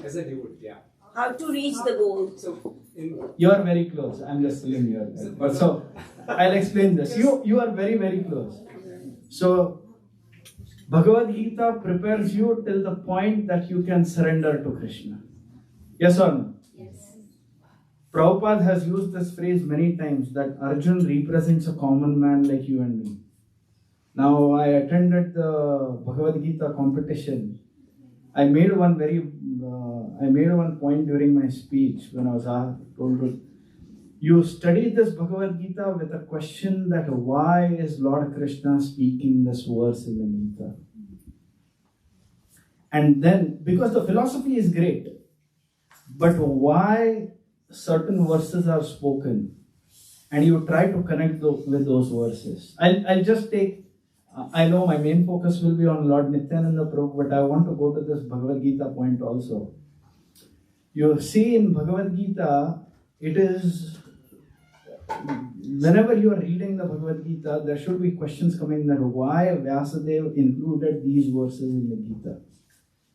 As a devotee, yeah. How to reach the goal. So, you are very close. I'm just telling you. But so, I'll explain this. You are very, very close. So, Bhagavad Gita prepares you till the point that you can surrender to Krishna. Yes or no? Yes. Prabhupada has used this phrase many times that Arjun represents a common man like you and me. Now, I attended the Bhagavad Gita competition. I made one point during my speech when I was told to, you study this Bhagavad Gita with a question that why is Lord Krishna speaking this verse in the Gita? And then, because the philosophy is great, but why certain verses are spoken? And you try to connect with those verses. I'll just take, I know my main focus will be on Lord Nityananda Prabhu, but I want to go to this Bhagavad Gita point also. You see in Bhagavad Gita, it is, whenever you are reading the Bhagavad Gita, there should be questions coming that why Vyasadeva included these verses in the Gita.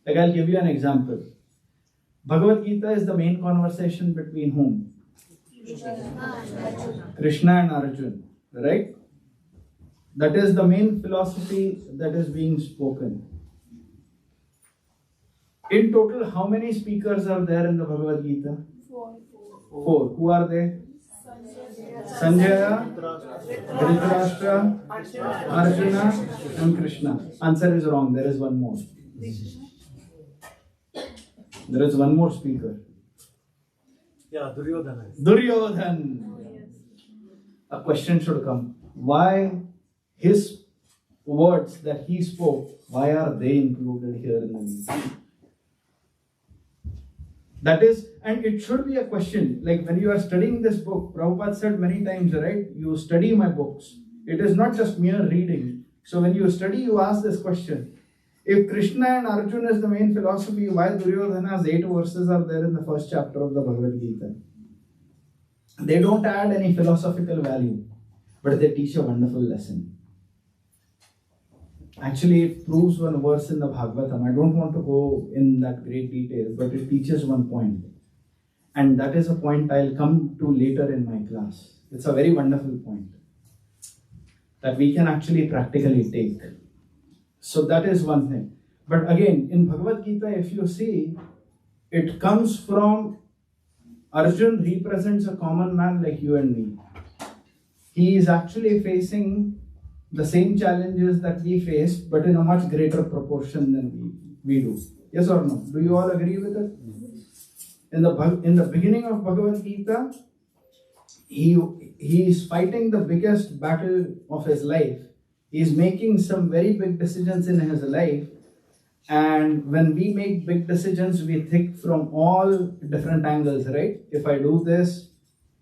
Like I'll give you an example. Bhagavad Gita is the main conversation between whom? Krishna and Arjuna, right? That is the main philosophy that is being spoken. In total, how many speakers are there in the Bhagavad Gita? 4. Who are they? Sanjaya, Dhritarashtra, Arjuna, and Krishna. Answer is wrong. There is one more. There is one more speaker. Yeah, Duryodhana. Duryodhana. A question should come. Why his words that he spoke, why are they included here in the meeting? That is, and it should be a question. Like when you are studying this book, Prabhupada said many times, right? You study my books. It is not just mere reading. So when you study, you ask this question. If Krishna and Arjuna is the main philosophy, why Duryodhana's 8 verses are there in the first chapter of the Bhagavad Gita? They don't add any philosophical value, but they teach a wonderful lesson. Actually, it proves one verse in the Bhagavatam. I don't want to go in that great detail, but it teaches one point. And that is a point I'll come to later in my class. It's a very wonderful point that we can actually practically take. So that is one thing. But again, in Bhagavad Gita, if you see, it comes from Arjun represents a common man like you and me. He is actually facing the same challenges that we face, but in a much greater proportion than we do. Yes or no? Do you all agree with it? In the beginning of Bhagavad Gita, he is fighting the biggest battle of his life. He is making some very big decisions in his life. And when we make big decisions, we think from all different angles, right? If I do this,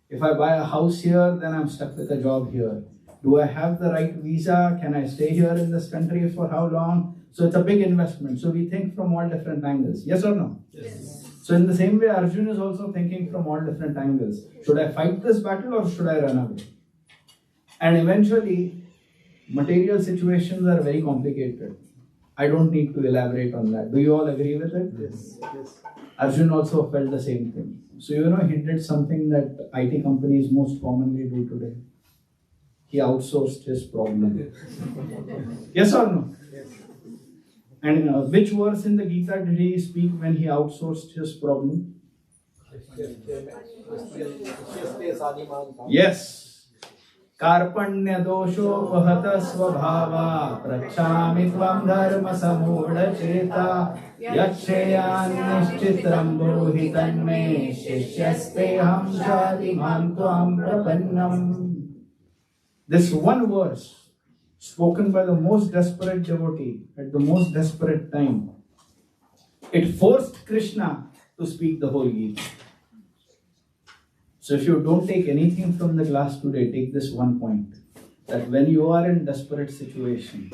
if I buy a house here, then I'm stuck with a job here. Do I have the right visa? Can I stay here in this country for how long? So it's a big investment. So we think from all different angles. Yes or no? Yes. So in the same way, Arjuna is also thinking from all different angles. Should I fight this battle or should I run away? And eventually, material situations are very complicated. I don't need to elaborate on that. Do you all agree with it? Yes. Yes. Arjun also felt the same thing. So he did something that IT companies most commonly do today. He outsourced his problem. Yes or no? Yes. And which verse in the Gita did he speak when he outsourced his problem? Yes. Karpanya dosho vahata svabhava prachami tvam dharma samudha cheta yakshayan nishchitram bruhi tanme shishyaste ham shadiman tvam prapannam. This one verse, spoken by the most desperate devotee at the most desperate time, it forced Krishna to speak the whole Gita. So if you don't take anything from the class today, take this one point, that when you are in desperate situation,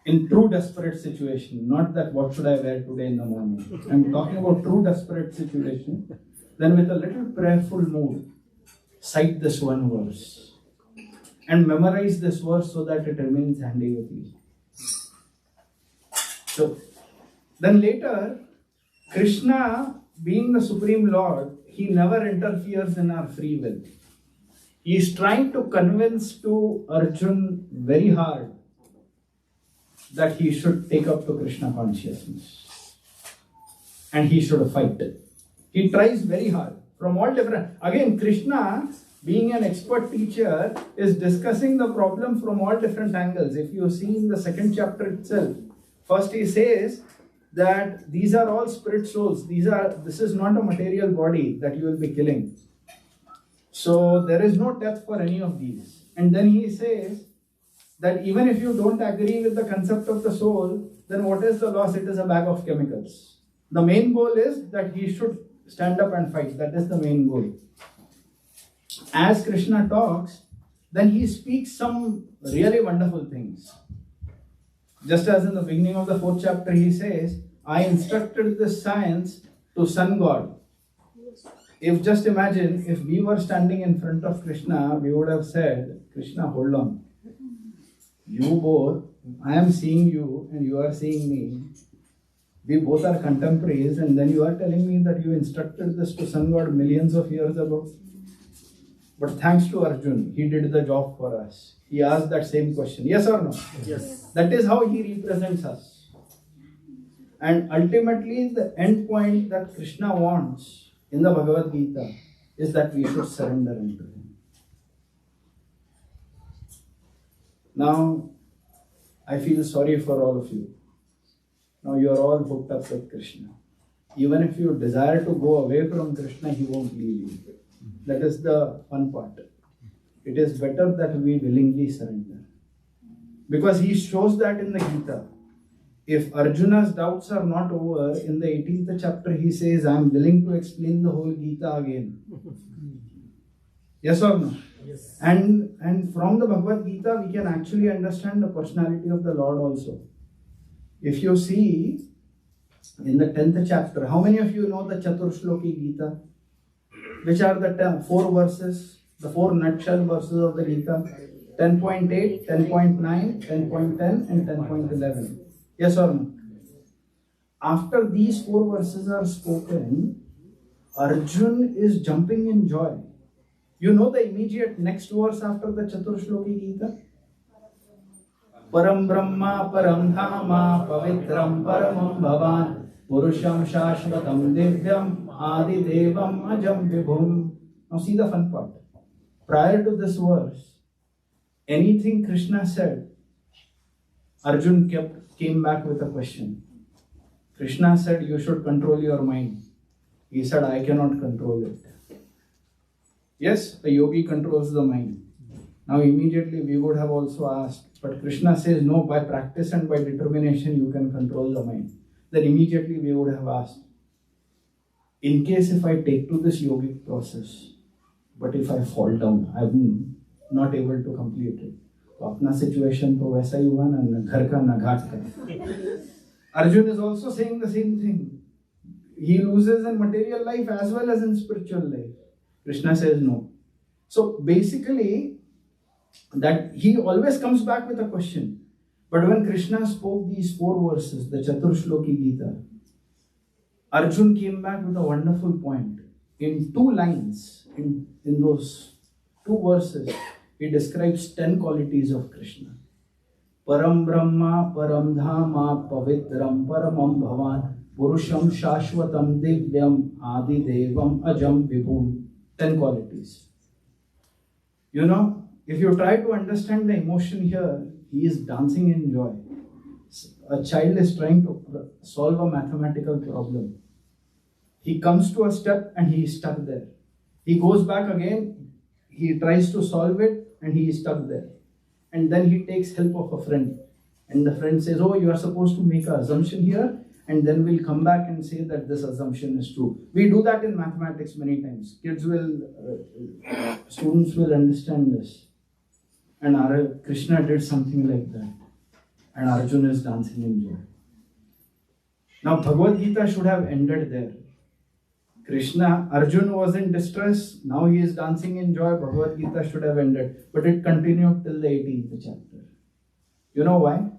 in true desperate situation, not that what should I wear today in the morning, I'm talking about true desperate situation, then with a little prayerful mood, cite this one verse and memorize this verse so that it remains handy with you. So then later, Krishna, being the Supreme Lord, he never interferes in our free will. He is trying to convince to Arjun very hard that he should take up to Krishna consciousness and he should fight it. He tries very hard from all different. Again, Krishna, being an expert teacher, is discussing the problem from all different angles. If you see in the second chapter itself, first he says that these are all spirit souls. This is not a material body that you will be killing. So there is no death for any of these. And then he says that even if you don't agree with the concept of the soul, then what is the loss? It is a bag of chemicals. The main goal is that he should stand up and fight. That is the main goal. As Krishna talks, then he speaks some really wonderful things. Just as in the beginning of the 4th chapter, he says, I instructed this science to sun god. If just imagine, if we were standing in front of Krishna, we would have said, Krishna, hold on. You both, I am seeing you and you are seeing me. We both are contemporaries, and then you are telling me that you instructed this to sun god millions of years ago. But thanks to Arjun, he did the job for us. He asked that same question. Yes or no? Yes. That is how he represents us. And ultimately, the end point that Krishna wants in the Bhagavad Gita is that we should surrender unto him. Now, I feel sorry for all of you. Now you are all hooked up with Krishna. Even if you desire to go away from Krishna, he won't leave you. That is the fun part. It is better that we willingly surrender. Because he shows that in the Gita. if Arjuna's doubts are not over, in the 18th chapter he says, I am willing to explain the whole Gita again. Yes or no? Yes. And from the Bhagavad Gita we can actually understand the personality of the Lord also. If you see in the 10th chapter, how many of you know the Chaturshloki Gita? Which are the 4 verses, the 4 nutshell verses of the Gita? 10.8, 10.9, 10.10 and 10.11. Yes or no? After these 4 verses are spoken, Arjun is jumping in joy. You know the immediate next verse after the Chaturshloki Gita? Param Brahma, Param Dhama, Pavitram, Paramam Bhavan, Purusham Shashvatam Divyam, Adi Devam Ajam Vibhum. Now see the fun part. Prior to this verse, anything Krishna said, Arjun came back with a question. Krishna said, you should control your mind. He said, I cannot control it. Yes, a yogi controls the mind. Now immediately we would have also asked, but Krishna says, no, by practice and by determination you can control the mind. Then immediately we would have asked, in case if I take to this yogic process, but if I fall down, I'm not able to complete it. तो अपना situation तो वैसा ही हुआ ना, घर का ना घाट का. Arjun is also saying the same thing. He loses in material life as well as in spiritual life. Krishna says no. So basically, that he always comes back with a question. But when Krishna spoke these 4 verses, the Chaturshloki Gita, Arjun came back with a wonderful point. In 2 lines, in those 2 verses, he describes 10 qualities of Krishna. Param Brahma, Param Dhama, Pavitram, Paramam Bhavan, Purusham Shashvatam Divyam, Adi Devam Ajam Vibhum. 10 qualities. You know, if you try to understand the emotion here, he is dancing in joy. A child is trying to solve a mathematical problem. He comes to a step and he is stuck there. He goes back again, he tries to solve it and he is stuck there. And then he takes help of a friend. And the friend says, oh, you are supposed to make an assumption here, and then we'll come back and say that this assumption is true. We do that in mathematics many times. Students will understand this. And Krishna did something like that. And Arjuna is dancing in joy. Now Bhagavad Gita should have ended there. Arjuna was in distress. Now he is dancing in joy. Bhagavad Gita should have ended. But it continued till the 18th chapter. You know why?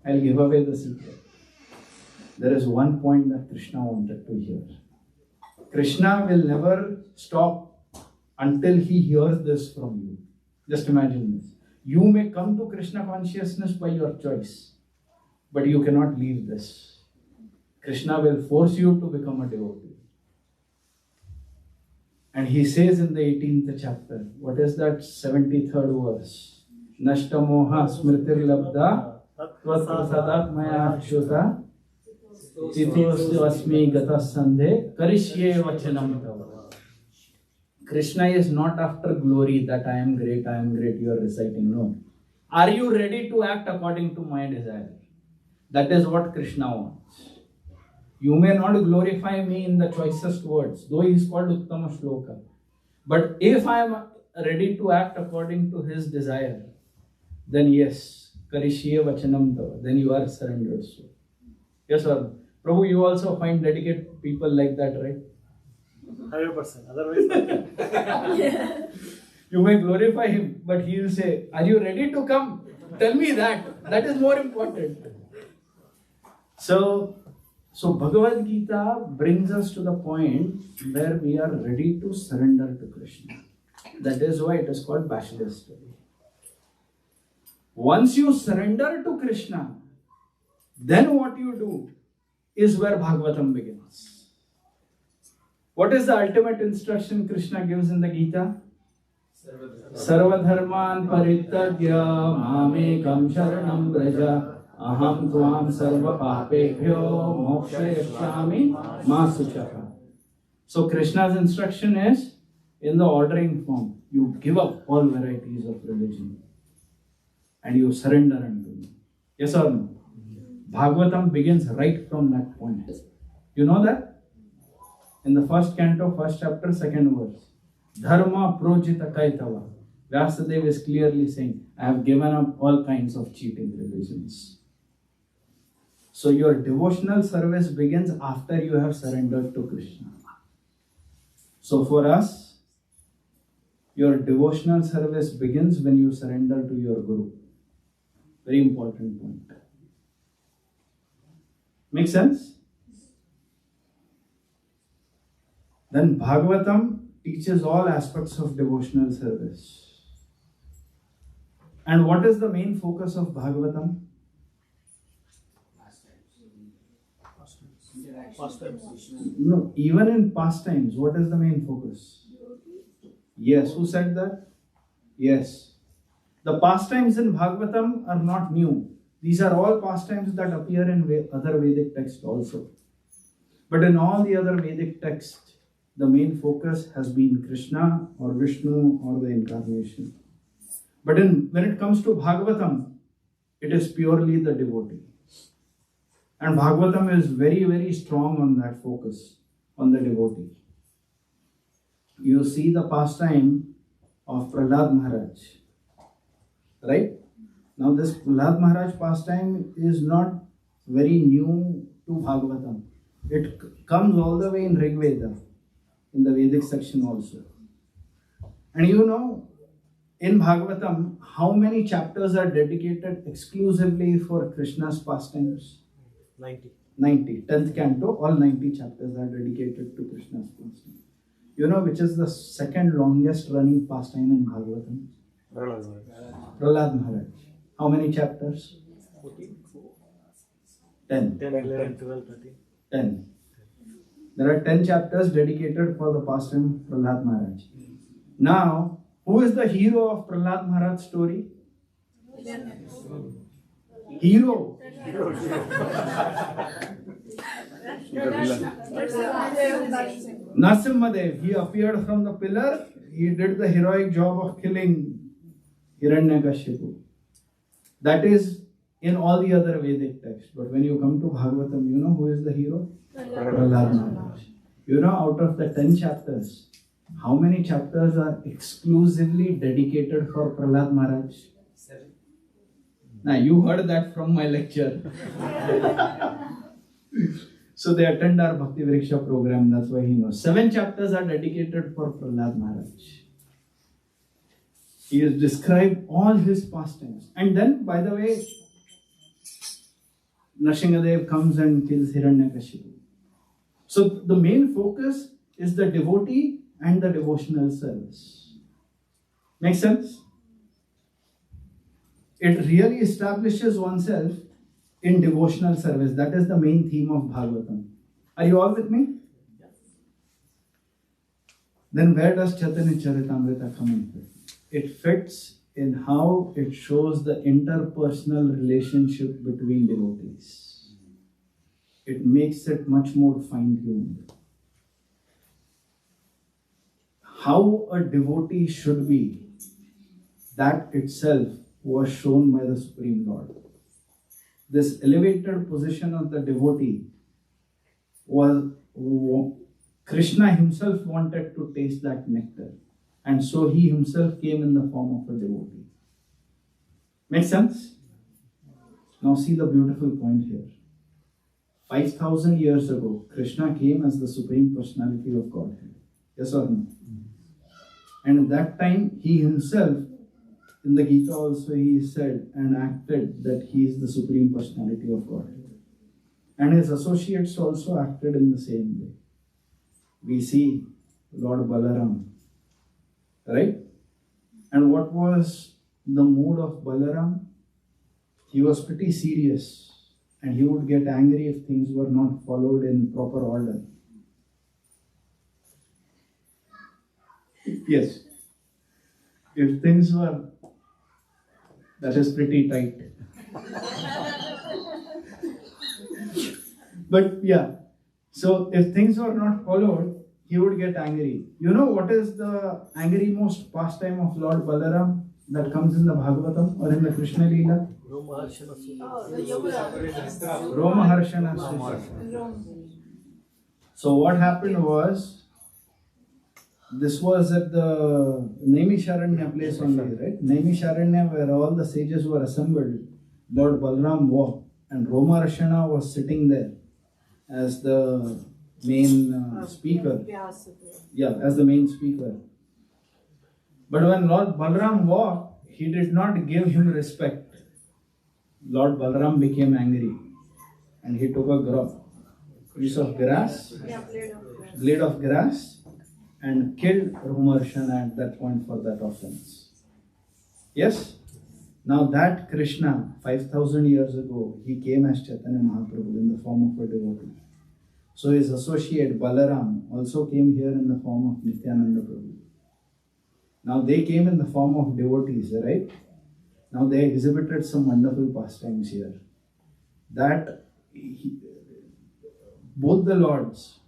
I'll give away the secret. There is one point that Krishna wanted to hear. Krishna will never stop until he hears this from you. Just imagine this. You may come to Krishna consciousness by your choice, but you cannot leave this. Krishna will force you to become a devotee. And he says in the 18th chapter, what is that 73rd verse? Nashta moha smritir labda tvat sadat maya akshuta tityostu asmi gata sandhe karishye vachanam tava. Krishna is not after glory that I am great, you are reciting. No. Are you ready to act according to my desire? That is what Krishna wants. You may not glorify me in the choicest words, though he is called Uttama Shloka. But if I am ready to act according to his desire, then yes, Karishye Vachanam Tava, then you are surrendered. So, yes or no? Prabhu, you also find dedicated people like that, right? 100%. Otherwise, you may glorify him, but he will say, are you ready to come? Tell me that. That is more important. So Bhagavad Gita brings us to the point where we are ready to surrender to Krishna. That is why it is called Bachelor's Study. Once you surrender to Krishna, then what you do is where Bhagavatam begins. What is the ultimate instruction Krishna gives in the Gita? Sarvadharman paritagya mamekam sharanam braja aham tvam sarva papebhyo mokshayashyami ma suchaka. So Krishna's instruction is in the ordering form. You give up all varieties of religion and you surrender unto me. Yes or no? Bhagavatam begins right from that point. You know that? In the first canto, first chapter, second verse. Dharma projita kaitava. Vyasadeva is clearly saying, I have given up all kinds of cheating religions. So your devotional service begins after you have surrendered to Krishna. So for us, your devotional service begins when you surrender to your Guru. Very important point. Make sense? Then Bhagavatam teaches all aspects of devotional service. And what is the main focus of Bhagavatam? No, even in pastimes, what is the main focus? Yes, who said that? Yes. The pastimes in Bhagavatam are not new. These are all pastimes that appear in other Vedic texts also. But in all the other Vedic texts, the main focus has been Krishna or Vishnu or the incarnation. But when it comes to Bhagavatam, it is purely the devotee. And Bhagavatam is very, very strong on that focus, on the devotee. You see the pastime of Prahlad Maharaj. Right? Now this Prahlad Maharaj pastime is not very new to Bhagavatam. It comes all the way in Rig Veda, in the Vedic section also. And you know, in Bhagavatam, how many chapters are dedicated exclusively for Krishna's pastimes? 90. 10th canto, all 90 chapters are dedicated to Krishna's pastime. You know which is the second longest running pastime in Bhagavatam? Prahlad Maharaj. How many chapters? 10. 11, 12, 13. 10. There are 10 chapters dedicated for the pastime Prahlad Maharaj. Now, who is the hero of Prahlad Maharaj's story? Hero. Narasimhadev, he appeared from the pillar, he did the heroic job of killing Hiranyakashipu. That is in all the other Vedic texts. But when you come to Bhagavatam, you know who is the hero? Prahlad Maharaj. You know, out of the 10 chapters, how many chapters are exclusively dedicated for Prahlad Maharaj? 7. Now, you heard that from my lecture. So they attend our Bhakti Vriksha program, that's why he knows. 7 chapters are dedicated for Prahlad Maharaj. He has described all his pastimes. And then, by the way, Nrsimhadev comes and kills Hiranyakashipu. So the main focus is the devotee and the devotional service. Make sense? It really establishes oneself in devotional service. That is the main theme of Bhagavatam. Are you all with me? Yes. Then where does Chaitanya Charitamrita come into it? It fits in how it shows the interpersonal relationship between devotees. It makes it much more fine-tuned. How a devotee should be, that itself was shown by the Supreme Lord. This elevated position of the devotee was Krishna himself wanted to taste that nectar. And so he himself came in the form of a devotee. Make sense? Now see the beautiful point here. 5,000 years ago, Krishna came as the Supreme Personality of Godhead. Yes or no? And at that time, he himself, in the Gita also he said and acted that he is the Supreme Personality of Godhead. And his associates also acted in the same way. We see Lord Balaram, right? And what was the mood of Balaram? He was pretty serious and he would get angry if things were not followed in proper order. Yes. If things were, that is pretty tight. But yeah, so if things were not followed, he would get angry. You know what is the angry most pastime of Lord Balaram? that comes in the Bhagavatam or in the Krishna Leela? Romaharshana Sutta. So what happened was, this was at the Naimisharanya place only, right? Naimisharanya, where all the sages were assembled. Lord Balram walked, and Romaharshana was sitting there as the main speaker. Yeah, as the main speaker. But when Lord Balram walked, he did not give him respect. Lord Balram became angry, and he took a piece of grass, blade of grass, and killed Romaharshana at that point for that offense. Yes? Now that Krishna, 5,000 years ago, he came as Chaitanya Mahaprabhu in the form of a devotee. So his associate Balaram also came here in the form of Nityananda Prabhu. Now they came in the form of devotees, right? Now they exhibited some wonderful pastimes here. Both the lords,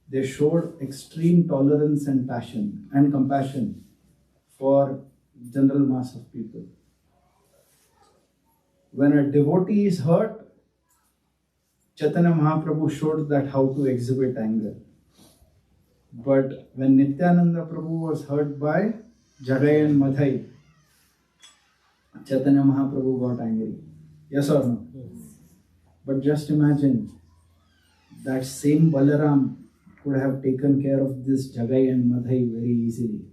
they showed extreme tolerance and passion and compassion for general mass of people. When a devotee is hurt, Chaitanya Mahaprabhu showed that how to exhibit anger. But when Nityananda Prabhu was hurt by Jagai and Madhai, Chaitanya Mahaprabhu got angry. Yes or no? But just imagine, that same Balaram could have taken care of this Jagai and Madhai very easily.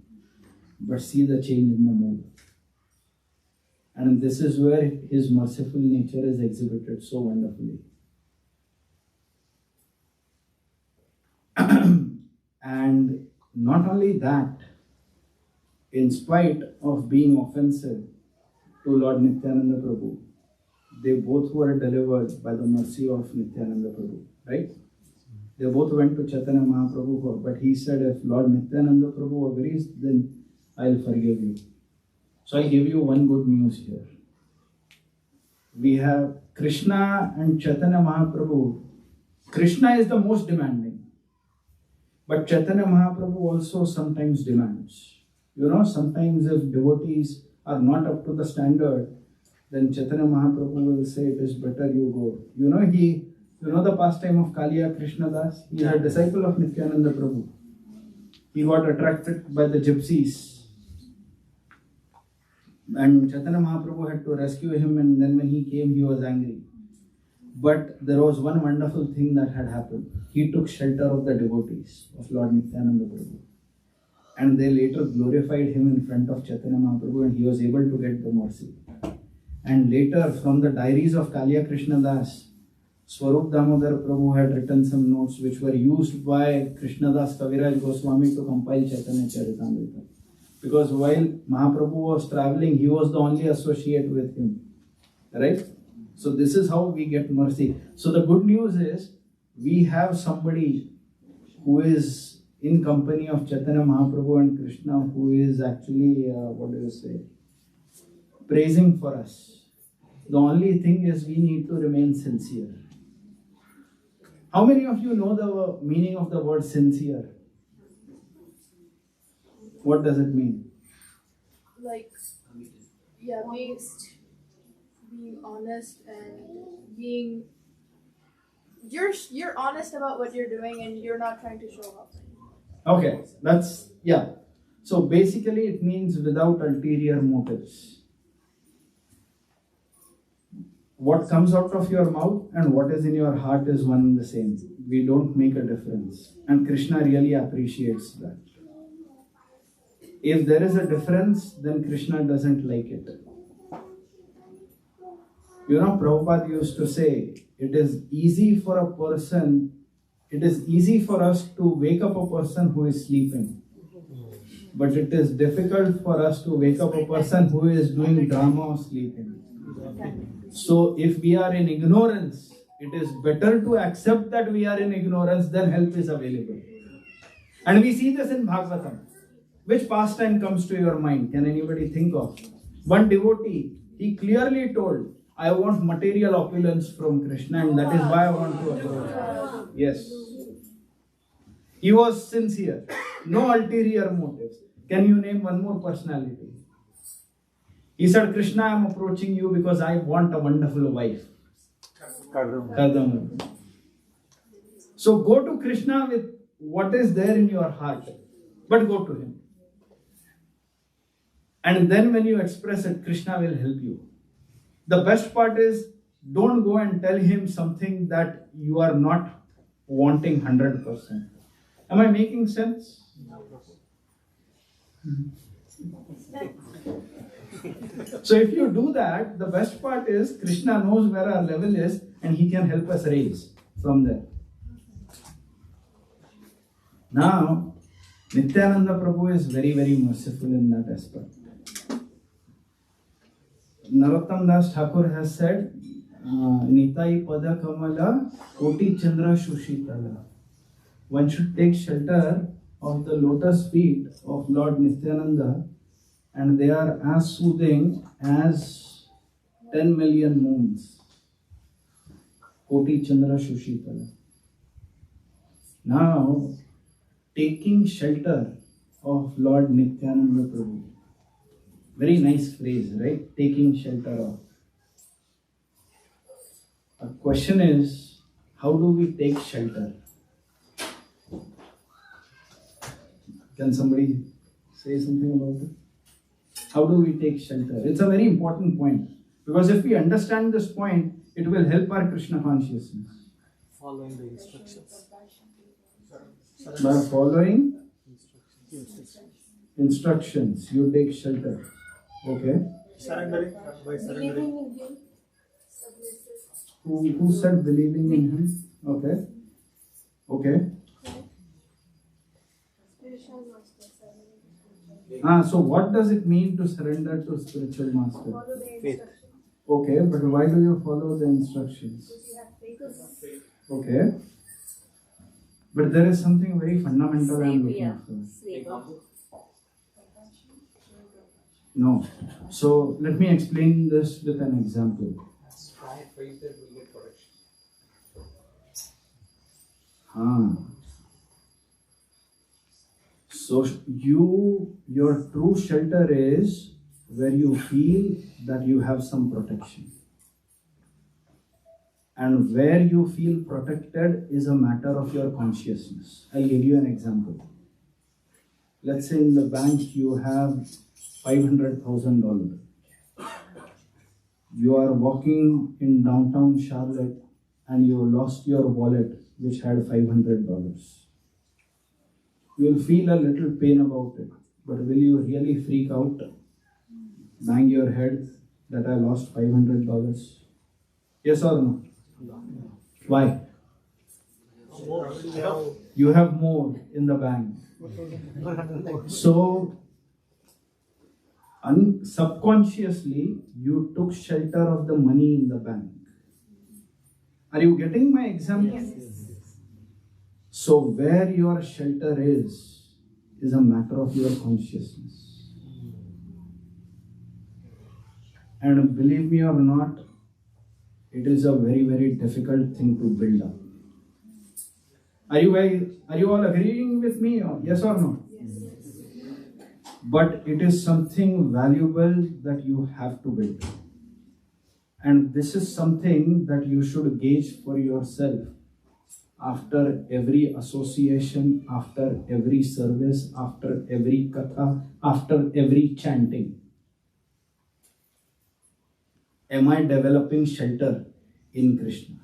But see the change in the mood. And this is where his merciful nature is exhibited so wonderfully. And not only that, in spite of being offensive to Lord Nityananda Prabhu, they both were delivered by the mercy of Nityananda Prabhu, right? They both went to Chaitanya Mahaprabhu, but he said, if Lord Nityananda Prabhu agrees, then I'll forgive you. So I give you one good news here. We have Krishna and Chaitanya Mahaprabhu. Krishna is the most demanding. But Chaitanya Mahaprabhu also sometimes demands. You know, sometimes if devotees are not up to the standard, then Chaitanya Mahaprabhu will say, it is better you go. You know the pastime of Kaliya Krishnadas? He is a disciple of Nityananda Prabhu. He got attracted by the gypsies. And Chaitanya Mahaprabhu had to rescue him, and then when he came, he was angry. But there was one wonderful thing that had happened. He took shelter of the devotees of Lord Nityananda Prabhu. And they later glorified him in front of Chaitanya Mahaprabhu, and he was able to get the mercy. And later, from the diaries of Kaliya Krishnadas, Swarup Damodar Prabhu had written some notes which were used by Krishnadas Kaviraj Goswami to compile Chaitanya Charitamrita. Because while Mahaprabhu was traveling, he was the only associate with him. Right? So this is how we get mercy. So the good news is, we have somebody who is in company of Chaitanya Mahaprabhu and Krishna, who is actually, praising for us. The only thing is, we need to remain sincere. How many of you know the meaning of the word sincere? What does it mean? Like, being honest and being, you're honest about what you're doing and you're not trying to show off. Okay, so basically it means without ulterior motives. What comes out of your mouth and what is in your heart is one and the same. We don't make a difference. And Krishna really appreciates that. If there is a difference, then Krishna doesn't like it. You know, Prabhupada used to say, it is easy for us to wake up a person who is sleeping. But it is difficult for us to wake up a person who is doing drama of sleeping. So if we are in ignorance, it is better to accept that we are in ignorance than help is available. And we see this in Bhagavatam. Which pastime comes to your mind? Can anybody think of? One devotee, he clearly told, I want material opulence from Krishna, and that is why I want to approach. Yes. He was sincere. No ulterior motives. Can you name one more personality? He said, Krishna, I am approaching you because I want a wonderful wife. Kadam. So go to Krishna with what is there in your heart, but go to him. And then when you express it, Krishna will help you. The best part is, don't go and tell him something that you are not wanting 100%. Am I making sense? So if you do that, the best part is Krishna knows where our level is and he can help us raise from there. Now, Nityananda Prabhu is very, very merciful in that aspect. Narottam Das Thakur has said, Nitai Pada Kamala Koti Chandra Shushitala. One should take shelter of the lotus feet of Lord Nityananda, and they are as soothing as 10 million moons. Koti Chandra Shushitala. Now, taking shelter of Lord Nityananda Prabhu. Very nice phrase, right? Taking shelter of. The question is, how do we take shelter? Can somebody say something about it? How do we take shelter? It's a very important point. Because if we understand this point, it will help our Krishna consciousness. Following the instructions. By following instructions, you take shelter. Okay? Surrendering, by surrendering. Who said believing in him? Okay. Okay. So what does it mean to surrender to spiritual master? Faith. Okay, but why do you follow the instructions? Okay. But there is something very fundamental I am looking for. No. So let me explain this with an example. Faith that will get protection. So your true shelter is where you feel that you have some protection. And where you feel protected is a matter of your consciousness. I'll give you an example. Let's say in the bank you have $500,000. You are walking in downtown Charlotte and you lost your wallet which had $500. You will feel a little pain about it, but will you really freak out, bang your head that I lost $500? Yes or no? Why? You have more in the bank. So, subconsciously, you took shelter of the money in the bank. Are you getting my example? Yes. So, where your shelter is a matter of your consciousness. And believe me or not, it is a very, very difficult thing to build up. Are you all agreeing with me? Yes or no? Yes. But it is something valuable that you have to build. And this is something that you should gauge for yourself after every association, after every service, after every katha, after every chanting. Am I developing shelter in Krishna?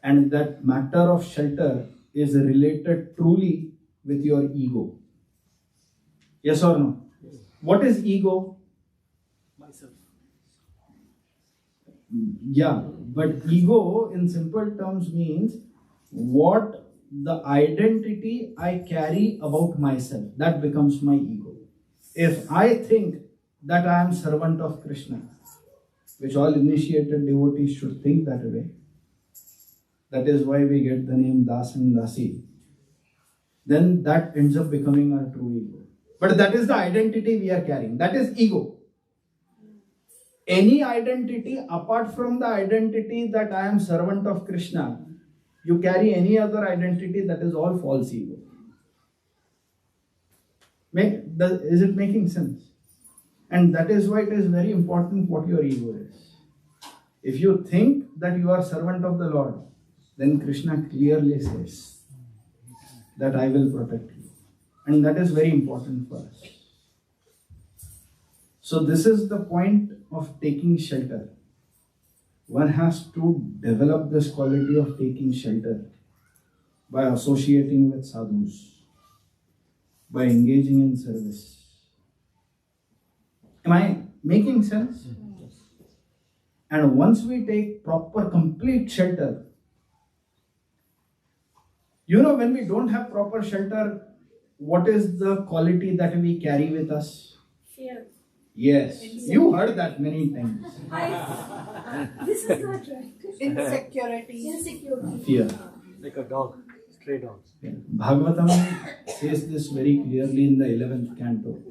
And that matter of shelter is related truly with your ego. Yes or no? Yes. What is ego? Myself. Yeah, but ego in simple terms means what the identity I carry about myself. That becomes my ego. If I think that I am servant of Krishna, which all initiated devotees should think that way. That is why we get the name Das and Dasi. Then that ends up becoming our true ego. But that is the identity we are carrying. That is ego. Any identity apart from the identity that I am servant of Krishna, you carry any other identity, that is all false ego. Is it making sense? And that is why it is very important what your ego is. If you think that you are servant of the Lord, then Krishna clearly says that I will protect you. And that is very important for us. So this is the point of taking shelter. One has to develop this quality of taking shelter by associating with sadhus, by engaging in service. Am I making sense? And once we take proper, complete shelter, when we don't have proper shelter, what is the quality that we carry with us? Fear. Yes, you heard that many times. This is not right. Insecurity. Insecurity. Fear. Like a dog, stray dogs. Bhagavatam says this very clearly in the 11th canto.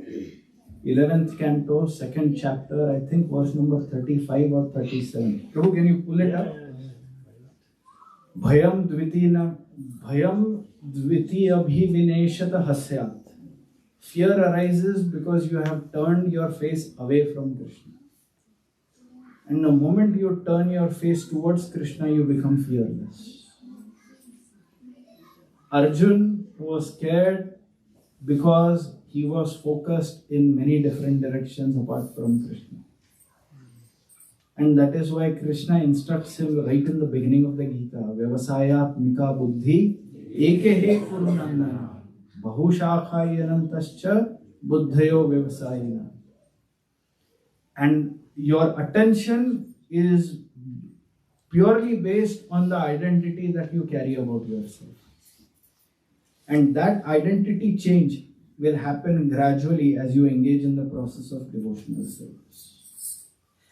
11th canto, 2nd chapter, I think verse number 35 or 37. Prabhu, can you pull it up? Bhayam dviti abhivineshata hasyat. Fear arises because you have turned your face away from Krishna. And the moment you turn your face towards Krishna, you become fearless. Arjun was scared because he was focused in many different directions apart from Krishna. And that is why Krishna instructs him right in the beginning of the Gita. Vyavasayat mika buddhi ekehe kurunandana bahushakhayanantascha buddhayo vyavasayana. And your attention is purely based on the identity that you carry about yourself. And that identity change will happen gradually as you engage in the process of devotional service.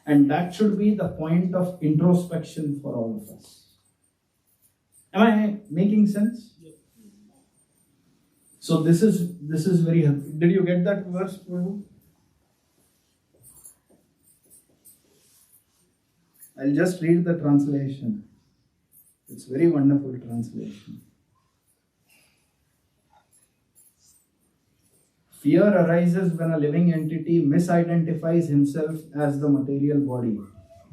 And that should be the point of introspection for all of us. Am I making sense? So this is very helpful. Did you get that verse, Prabhu? I'll just read the translation. It's very wonderful translation. Fear arises when a living entity misidentifies himself as the material body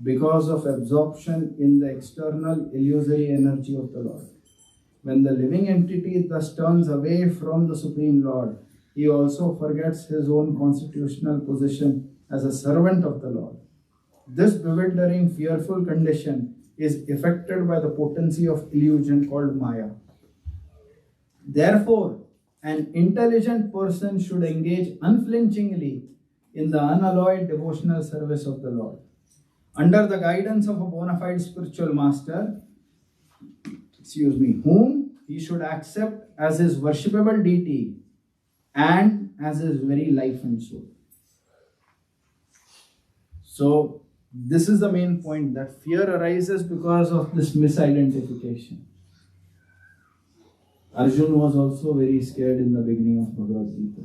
because of absorption in the external illusory energy of the Lord. When the living entity thus turns away from the Supreme Lord, he also forgets his own constitutional position as a servant of the Lord. This bewildering, fearful condition is affected by the potency of illusion called Maya. Therefore, an intelligent person should engage unflinchingly in the unalloyed devotional service of the Lord. Under the guidance of a bona fide spiritual master, whom he should accept as his worshipable deity and as his very life and soul. So, this is the main point, that fear arises because of this misidentification. Arjun was also very scared in the beginning of Bhagavad Gita.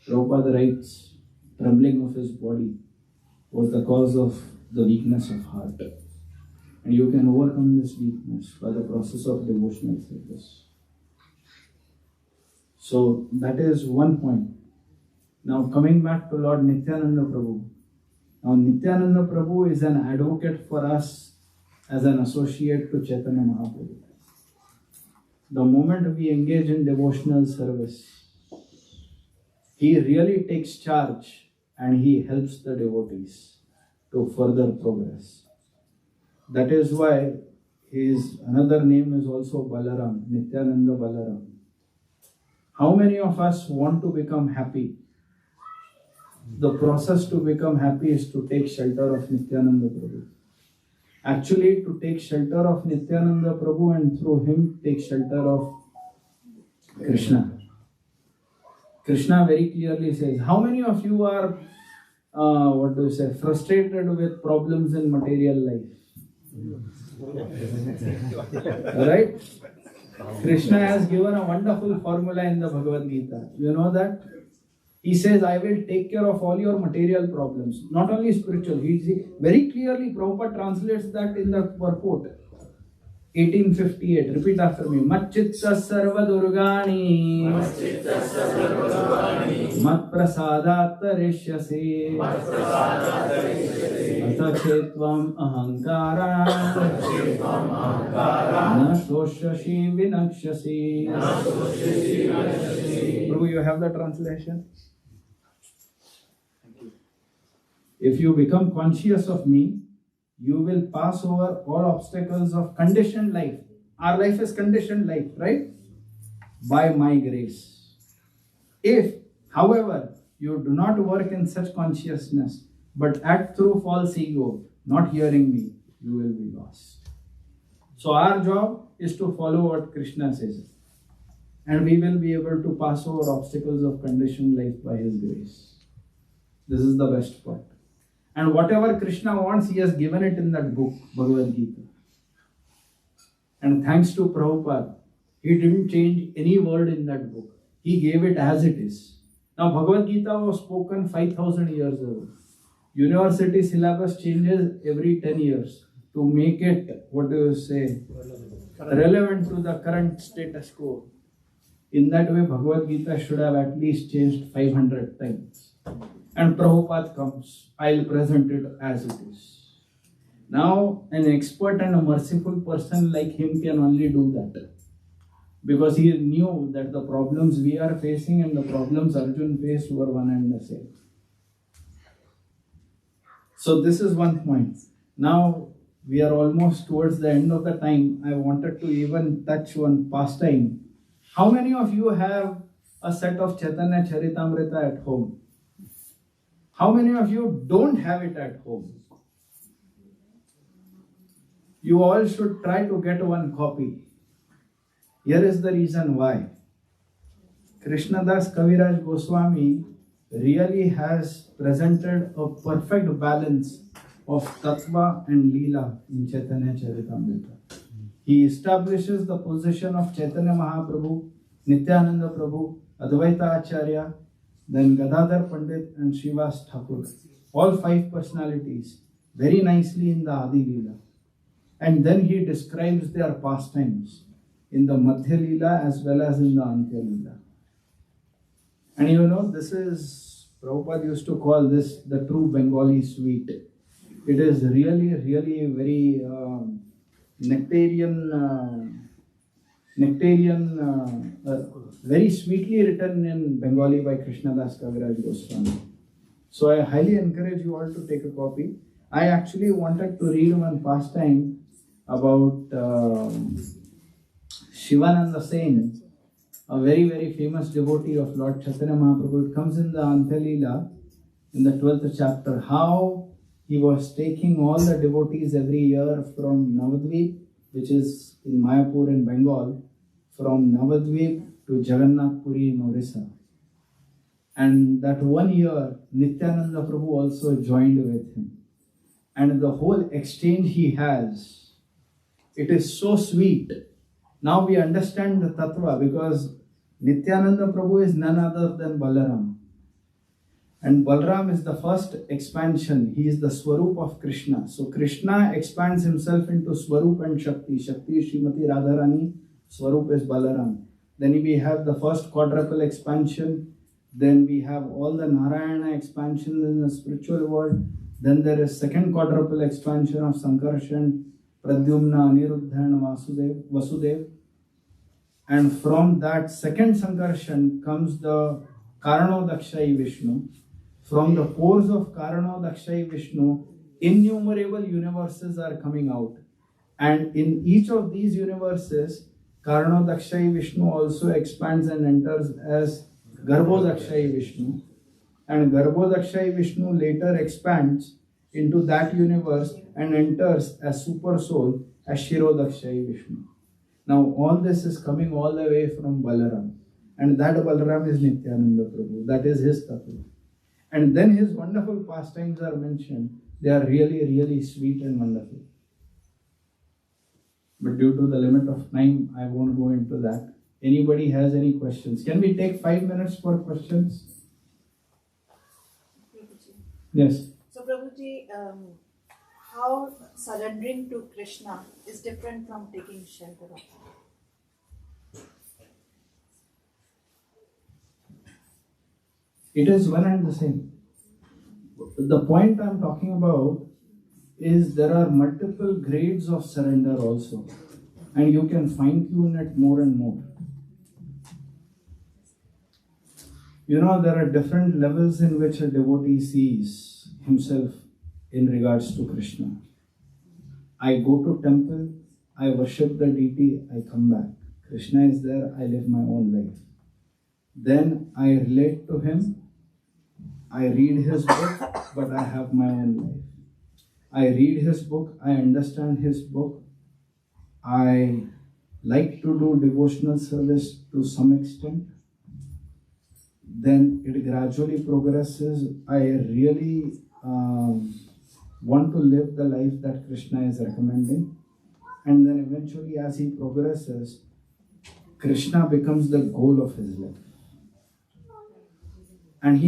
Prabhupada writes, trembling of his body was the cause of the weakness of heart. And you can overcome this weakness by the process of devotional service. So that is one point. Now coming back to Lord Nityananda Prabhu. Now Nityananda Prabhu is an advocate for us as an associate to Chaitanya Mahaprabhu. The moment we engage in devotional service, he really takes charge and he helps the devotees to further progress. That is why his another name is also Balaram, Nityananda Balaram. How many of us want to become happy? The process to become happy is to take shelter of Nityananda Prabhu. Actually, to take shelter of Nityananda Prabhu and through him take shelter of Krishna. Krishna very clearly says, how many of you are, frustrated with problems in material life? Right? Krishna has given a wonderful formula in the Bhagavad Gita. You know that? He says, I will take care of all your material problems, not only spiritual. He very clearly, Prabhupada translates that in the purport. 1858. Repeat after me. Macchitta sarva durgani. मत्प्रसादात् तरिष्यसि अथ चेत्त्वम् अहङ्कारात् न शोष्यसि विनक्ष्यसि. Prabhu, you have the translation? If you become conscious of me, you will pass over all obstacles of conditioned life. Our life is conditioned life, right? By my grace. If, however, you do not work in such consciousness, but act through false ego, not hearing me, you will be lost. So our job is to follow what Krishna says. And we will be able to pass over obstacles of conditioned life by His grace. This is the best part. And whatever Krishna wants, He has given it in that book, Bhagavad Gita. And thanks to Prabhupada, he didn't change any word in that book. He gave it as it is. Now, Bhagavad Gita was spoken 5,000 years ago. University syllabus changes every 10 years to make it, relevant to the current status quo. In that way, Bhagavad Gita should have at least changed 500 times. And Prabhupada comes, I'll present it as it is. Now, an expert and a merciful person like him can only do that. Because he knew that the problems we are facing and the problems Arjun faced were one and the same. So this is one point. Now, we are almost towards the end of the time. I wanted to even touch one pastime. How many of you have a set of Chaitanya Charitamrita at home? How many of you don't have it at home? You all should try to get one copy. Here is the reason why. Krishnadas Kaviraj Goswami really has presented a perfect balance of Tattva and Leela in Chaitanya Charitamrita. He establishes the position of Chaitanya Mahaprabhu, Nityananda Prabhu, Advaita Acharya, then Gadadhar Pandit and Srivas Thakur. All five personalities very nicely in the Adi Leela. And then he describes their pastimes in the Madhya Leela as well as in the Antya Leela. And you know, this is, Prabhupada used to call this the true Bengali sweet. It is really, really very very sweetly written in Bengali by Krishnadas Kaviraj Goswami. So I highly encourage you all to take a copy. I actually wanted to read one pastime about Shivananda Sen, a very, very famous devotee of Lord Chaitanya Mahaprabhu. It comes in the Antya Leela, in the 12th chapter, how he was taking all the devotees every year from Navadvip, which is in Mayapur in Bengal, from Navadvip to Jagannath Puri in Orissa. And that one year, Nityananda Prabhu also joined with him. And the whole exchange he has, it is so sweet. Now we understand the Tattva because Nityananda Prabhu is none other than Balaram. And Balaram is the first expansion. He is the Swarup of Krishna. So Krishna expands himself into Swarup and Shakti. Shakti is Srimati Radharani, Swarup is Balaram. Then we have the first quadruple expansion. Then we have all the Narayana expansions in the spiritual world. Then there is second quadruple expansion of Sankarshan, Pradyumna, Aniruddha and Vasudev. And from that second Sankarshan comes the Karanodakshai Vishnu. From the pores of Karanodakshai Vishnu, innumerable universes are coming out. And in each of these universes, Karanodakshai Vishnu also expands and enters as Garbhodakshai Vishnu. And Garbhodakshai Vishnu later expands into that universe and enters as Super Soul as Shirodakshai Vishnu. Now all this is coming all the way from Balaram. And that Balaram is Nityananda Prabhu. That is his tattva. And then his wonderful pastimes are mentioned. They are really, really sweet and wonderful. But due to the limit of time, I won't go into that. Anybody has any questions? Can we take 5 minutes for questions? Yes. So Prabhuji, how surrendering to Krishna is different from taking shelter of him? It is one and the same. The point I'm talking about is there are multiple grades of surrender also, and you can fine tune it more and more. You know, there are different levels in which a devotee sees himself in regards to Krishna. I go to temple, I worship the deity, I come back. Krishna is there, I live my own life. Then I relate to him, I read his book, but I have my own life. I read his book, I understand his book, I like to do devotional service to some extent. Then it gradually progresses. I really want to live the life that Krishna is recommending. And then eventually, as he progresses, Krishna becomes the goal of his life. And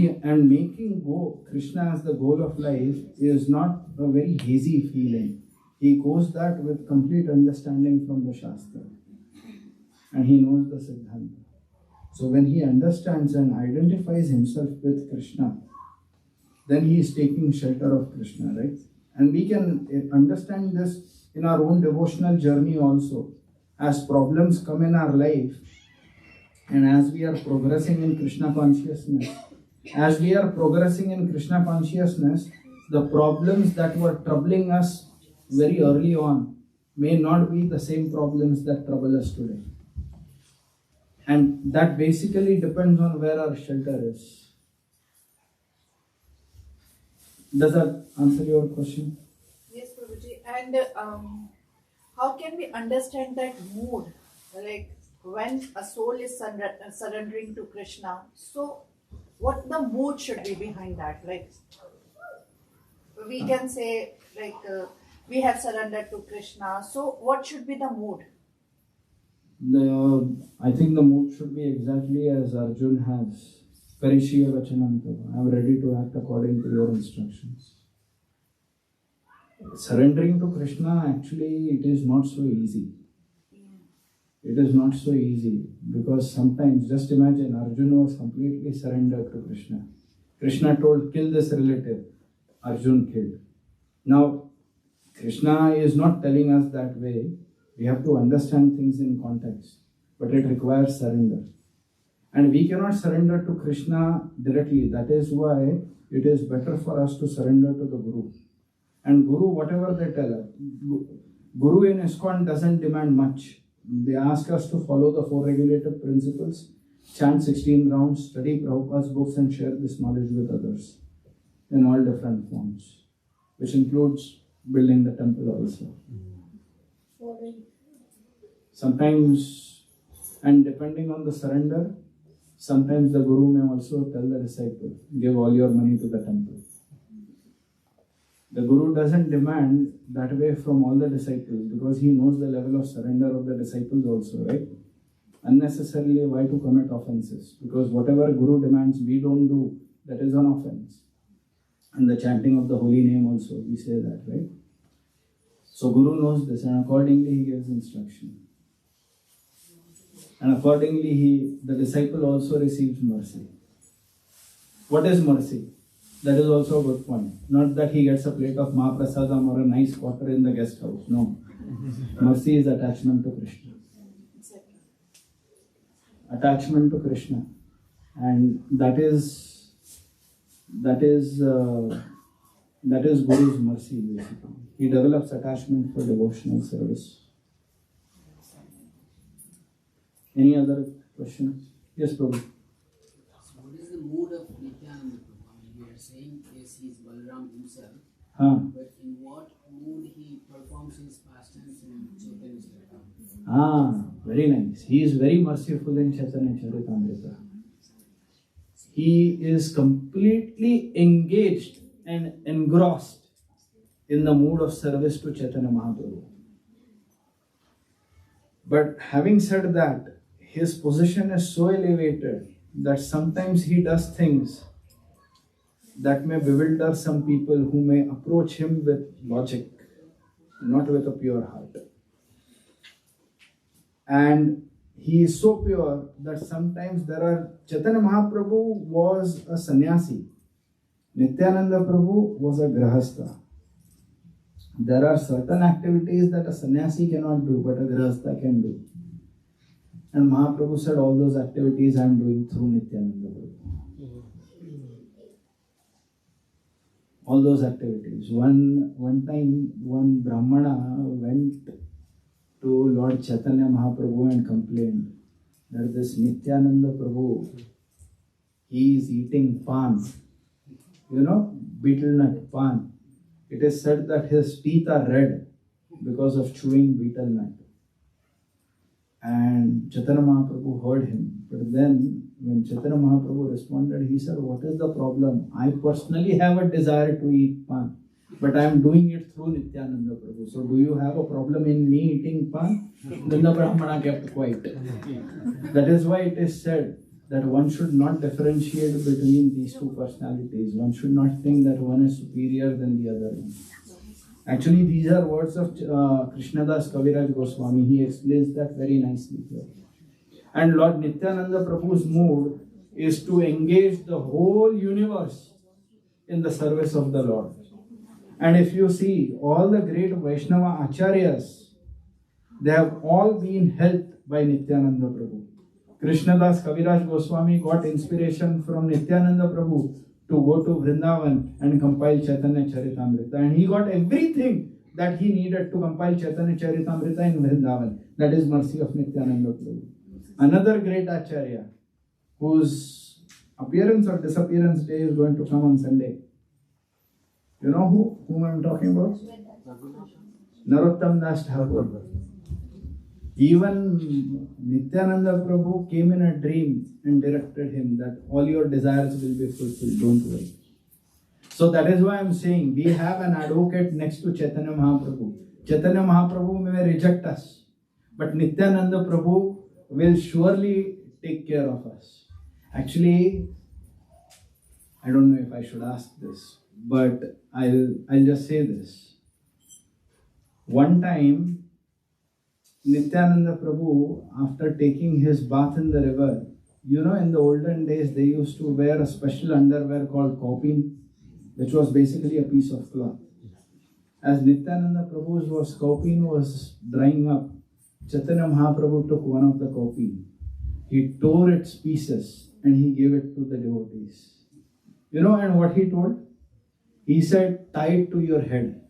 making Krishna as the goal of life is not a very hazy feeling. He goes that with complete understanding from the Shastra. And he knows the Siddhanta. So when he understands and identifies himself with Krishna, then he is taking shelter of Krishna, right? And we can understand this in our own devotional journey also. As problems come in our life, and as we are progressing in Krishna consciousness, the problems that were troubling us very early on may not be the same problems that trouble us today. And that basically depends on where our shelter is. Does that answer your question? Yes, Prabhuji. And how can we understand that mood? Like when a soul is surrendering to Krishna, so what the mood should be behind that? Like we can say like we have surrendered to Krishna, so what should be the mood? I think the mood should be exactly as Arjun has. Parishiya Vachanantava. I am ready to act according to your instructions. Surrendering to Krishna, actually, it is not so easy. It is not so easy because sometimes, just imagine, Arjuna was completely surrendered to Krishna. Krishna told, kill this relative. Arjun killed. Now, Krishna is not telling us that way. We have to understand things in context, but it requires surrender. And we cannot surrender to Krishna directly. That is why it is better for us to surrender to the Guru. And Guru, whatever they tell us, Guru in ISKCON doesn't demand much. They ask us to follow the 4 regulative principles, chant 16 rounds, study Prabhupada's books and share this knowledge with others in all different forms, which includes building the temple also. Sometimes, and depending on the surrender, sometimes the Guru may also tell the disciple, give all your money to the temple. The Guru doesn't demand that way from all the disciples because he knows the level of surrender of the disciples also, right? Unnecessarily, why to commit offenses? Because whatever Guru demands we don't do, that is an offense. And the chanting of the holy name also, we say that, right? So Guru knows this and accordingly he gives instruction. And accordingly the disciple also receives mercy. What is mercy? That is also a good point. Not that he gets a plate of Mahaprasadam or a nice quarter in the guest house. No. Mercy is attachment to Krishna. Attachment to Krishna. And that is Guru's mercy basically. He develops attachment for devotional service. Any other questions? Yes, Prabhu. So what is the mood of Nityananda Prabhu? I mean, we are saying yes, he is Balaram himself, but in what mood he performs his pastimes in Chaitanya Charitamrita? Very nice. He is very merciful in Chaitanya Charitamrita. He is completely engaged and engrossed in the mood of service to Chaitanya Mahaprabhu. But having said that, his position is so elevated that sometimes he does things that may bewilder some people who may approach him with logic, not with a pure heart. And he is so pure that sometimes Chaitanya Mahaprabhu was a sannyasi. Nityananda Prabhu was a grahastha. There are certain activities that a sannyasi cannot do, but a grahastha can do. And Mahaprabhu said, all those activities I am doing through Nityananda Prabhu. All those activities. One time, one Brahmana went to Lord Chaitanya Mahaprabhu and complained that this Nityananda Prabhu, he is eating pan. Betel nut, pan. It is said that his teeth are red because of chewing betel nut. And Chaitanya Mahaprabhu heard him. But then, when Chaitanya Mahaprabhu responded, he said, what is the problem? I personally have a desire to eat pan, but I am doing it through Nityananda Prabhu. So, do you have a problem in me eating pan? Then the Brahmana kept quiet. That is why it is said that one should not differentiate between these two personalities. One should not think that one is superior than the other. Actually, these are words of Krishnadas Kaviraj Goswami. He explains that very nicely here. And Lord Nityananda Prabhu's mood is to engage the whole universe in the service of the Lord. And if you see, all the great Vaishnava Acharyas, they have all been helped by Nityananda Prabhu. Krishnadas Kaviraj Goswami got inspiration from Nityananda Prabhu to go to Vrindavan and compile Chaitanya Charitamrita. And he got everything that he needed to compile Chaitanya Charitamrita in Vrindavan. That is mercy of Nityananda Prabhu. Another great Acharya, whose appearance or disappearance day is going to come on Sunday. You know whom I am talking about? Narottam Das Thakur. Even Nityananda Prabhu came in a dream and directed him that all your desires will be fulfilled, don't worry. So that is why I am saying we have an advocate next to Chaitanya Mahaprabhu. Chaitanya Mahaprabhu may reject us, but Nityananda Prabhu will surely take care of us. Actually, I don't know if I should ask this, but I'll just say this. One time, Nityananda Prabhu, after taking his bath in the river, in the olden days they used to wear a special underwear called kaupin, which was basically a piece of cloth. As Nityananda Prabhu's kaupin was drying up, Chaitanya Mahaprabhu took one of the kaupin. He tore its pieces and he gave it to the devotees. And what he told? He said, tie it to your head.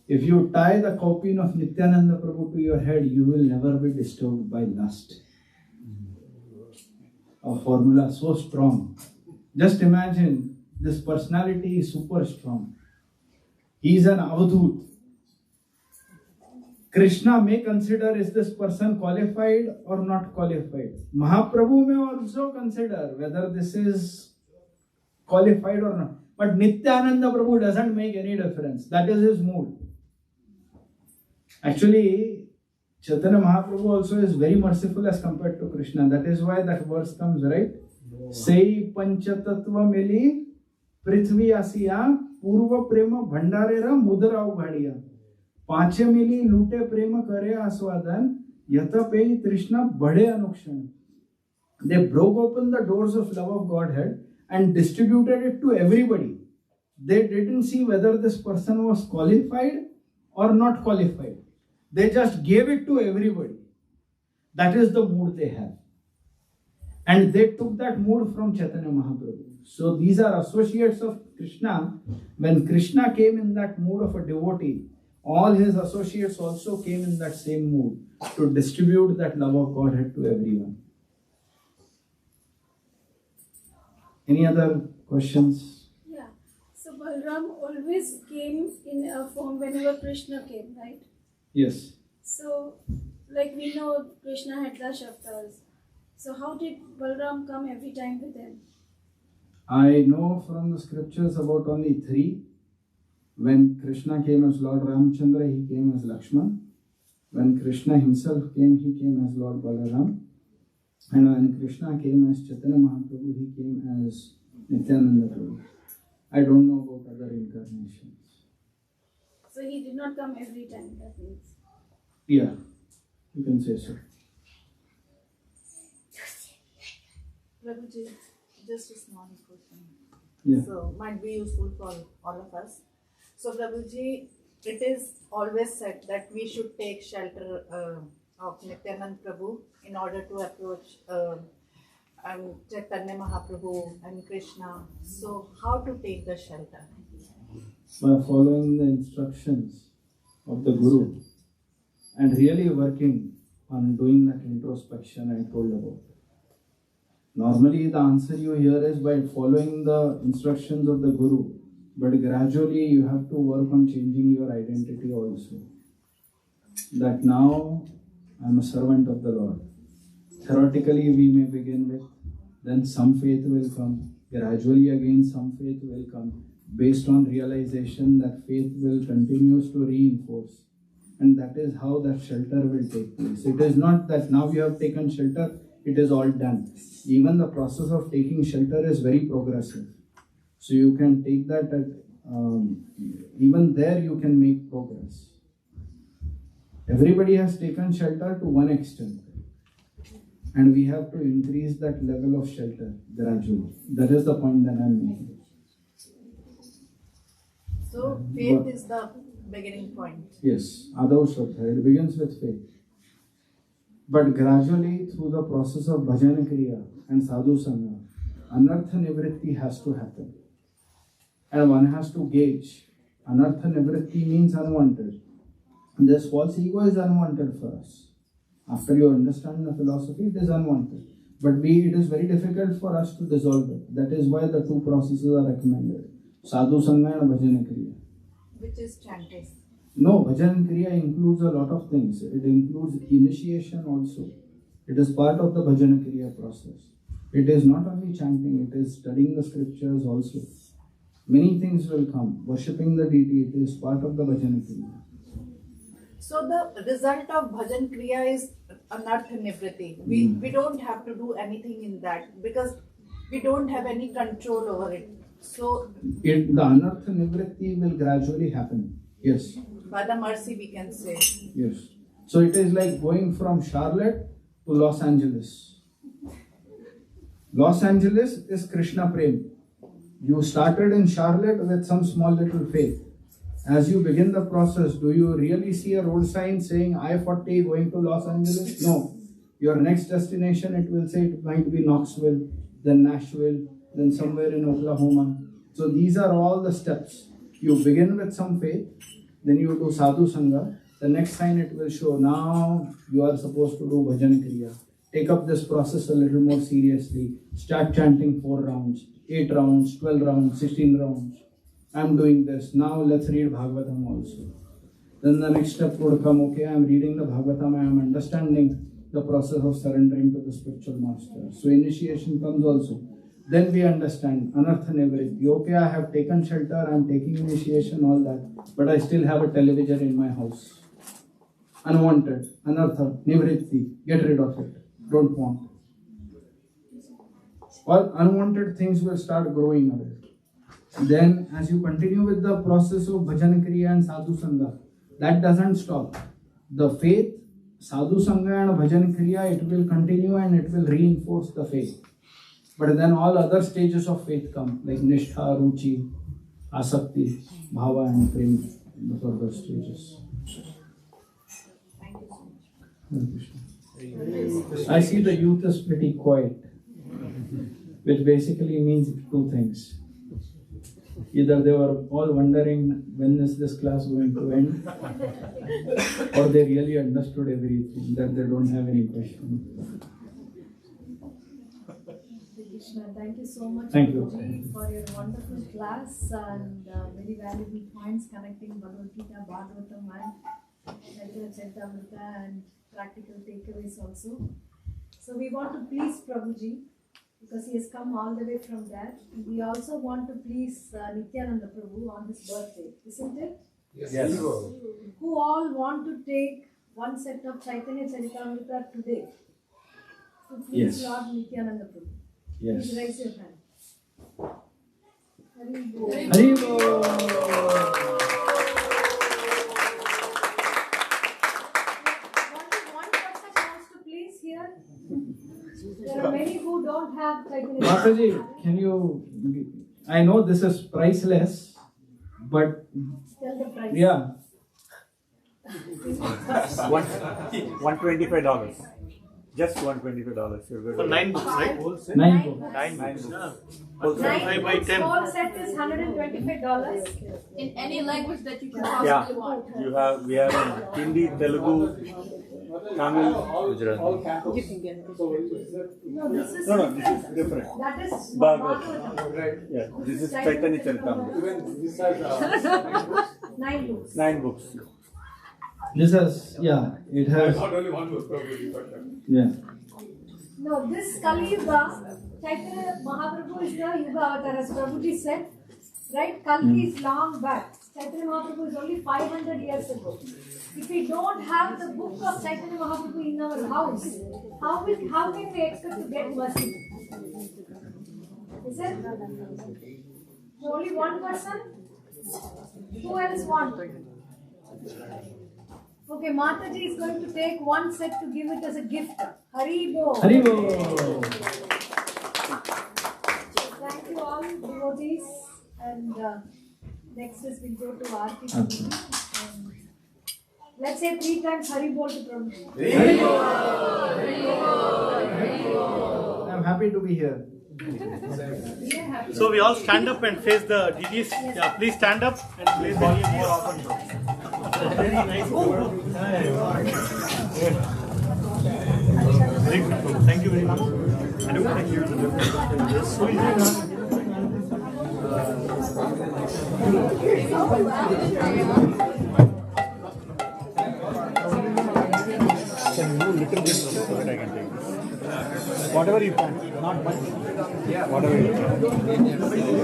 If you tie the kaupin of Nityananda Prabhu to your head, you will never be disturbed by lust. A formula so strong. Just imagine, this personality is super strong. He is an avadhut. Krishna may consider, is this person qualified or not qualified? Mahaprabhu may also consider whether this is qualified or not. But Nityananda Prabhu doesn't make any difference. That is his mood. Actually, Chaitanya Mahaprabhu also is very merciful as compared to Krishna. That is why that verse comes, right? Sei panchatattva mili prithvi asiya purva prema bhandarera mudra ughadiya. Panche mili lute prema kare aswadan yata pei trishna bade anukshan. They broke open the doors of love of Godhead and distributed it to everybody. They didn't see whether this person was qualified or not qualified. They just gave it to everybody. That is the mood they have. And they took that mood from Chaitanya Mahaprabhu. So these are associates of Krishna. When Krishna came in that mood of a devotee, all his associates also came in that same mood to distribute that love of Godhead to everyone. Any other questions? Yeah. So Balram always came in a form whenever Krishna came, right? Yes. So, like we know Krishna had Dashavtas. So how did Balram come every time with him? I know from the scriptures about only 3. When Krishna came as Lord Ramchandra, he came as Lakshman. When Krishna himself came, he came as Lord Balaram. And when Krishna came as Chaitanya Mahaprabhu, he came as Nityananda Prabhu. I don't know about other incarnations. So he did not come every time, that means. Yeah, you can say so. Prabhuji, just a small question. Yeah. So, might be useful for all of us. So, Prabhuji, it is always said that we should take shelter of Nityananda Prabhu in order to approach Chaitanya Mahaprabhu and Krishna. So, how to take the shelter? By following the instructions of the Guru and really working on doing that introspection I told about. Normally the answer you hear is by following the instructions of the Guru, but gradually you have to work on changing your identity also. That now I am a servant of the Lord. Theoretically we may begin with, then some faith will come, gradually again some faith will come, based on realization that faith will continues to reinforce. And that is how that shelter will take place. It is not that now you have taken shelter, it is all done. Even the process of taking shelter is very progressive. So you can take that even there you can make progress. Everybody has taken shelter to one extent. And we have to increase that level of shelter gradually. That is the point that I am making. So, faith is the beginning point. Yes, Adav Shraddha. It begins with faith. But gradually, through the process of bhajan kriya and sadhu sangha, anartha nivritti has to happen. And one has to gauge. Anartha nivritti means unwanted. And this false ego is unwanted for us. After you understand the philosophy, it is unwanted. But it is very difficult for us to dissolve it. That is why the two processes are recommended. Sadhu sangha and bhajan kriya. Which is chanting. No, bhajan kriya includes a lot of things. It includes initiation also. It is part of the bhajan kriya process. It is not only chanting, it is studying the scriptures also. Many things will come. Worshipping the deity, it is part of the bhajan kriya. So the result of bhajan kriya is anartha nivritti. We don't have to do anything in that because we don't have any control over it. So the anartha nivritti will gradually happen. Yes. By the mercy we can say. Yes. So it is like going from Charlotte to Los Angeles. Los Angeles is Krishna Prem. You started in Charlotte with some small little faith. As you begin the process, do you really see a road sign saying I-40 going to Los Angeles? No. Your next destination, it will say it might be Knoxville, then Nashville, then somewhere in Oklahoma. So these are all the steps. You begin with some faith, then you do sadhu sangha. The next sign it will show, now you are supposed to do bhajan kriya. Take up this process a little more seriously. Start chanting 4 rounds, 8 rounds, 12 rounds, 16 rounds. I am doing this. Now let's read Bhagavatam also. Then the next step would come, okay, I am reading the Bhagavatam, I am understanding the process of surrendering to the spiritual master. So initiation comes also. Then we understand anartha nivritti. Okay, I have taken shelter, I am taking initiation, all that. But I still have a television in my house. Unwanted, anartha, nivritti. Get rid of it. Don't want. All unwanted things will start growing away. Then as you continue with the process of bhajan kriya and sadhu sangha, that doesn't stop. The faith, sadhu sangha and bhajan kriya, it will continue and it will reinforce the faith. But then all other stages of faith come, like nishtha, ruchi, asakti, bhava and prema, the further stages. I see the youth is pretty quiet, which basically means 2 things. Either they were all wondering when is this class going to end, or they really understood everything, that they don't have any question. Krishna, thank you so much Thank you. for your wonderful class and very valuable points connecting Bhagavad Gita, Bhagavatam and Chaitanya Charitamrita and practical takeaways also. So we want to please Prabhuji because he has come all the way from there. We also want to please Nityananda Prabhu on his birthday, isn't it? Yes. Who all want to take one set of Chaitanya Charitamrita today? So please Yes. Lord Nityananda Prabhu. Yes. Please raise your hand. Hari Bol. Hari Bol. One person wants to please here. There are many who don't have Chaitanya Mataji, can you? I know this is priceless, but Tell the price. yeah. $125. Just $125. You're good. For 9 books, right? 9 books. 9 books. Nine 5 by 10. small set is $125. In any language that you can Yeah, possibly want. we have in Hindi, Telugu, Tamil, Gujarat. No, this is This is different. that is Bhagavatam. Yeah, this is Chaitanya Charitamrita. 9 books. 9 books. This has, yeah, it has. Not only one book, probably. Yeah. No, this Kali Yuga, Chaitanya Mahaprabhu is the Yuga avatar, as Prabhuji said. Right? Kalki is long back. Chaitanya Mahaprabhu is only 500 years ago. If we don't have the book of Chaitanya Mahaprabhu in our house, how can we expect to get mercy? Is it? Only one person? Who else want? Okay, Mataji is going to take one set to give it as a gift. Haribo. Haribo. Thank you all, devotees. And next is we go to Aarti. And let's say 3 times Haribo to Prabhu. Haribo. I'm happy to be here. So we all stand up and face the deities. Yeah, please stand up and place the deities more often. Very nice. Very good. Thank you very much. Thank you. Can you move a little bit so that I can take this? Whatever you can, not much. Whatever you can.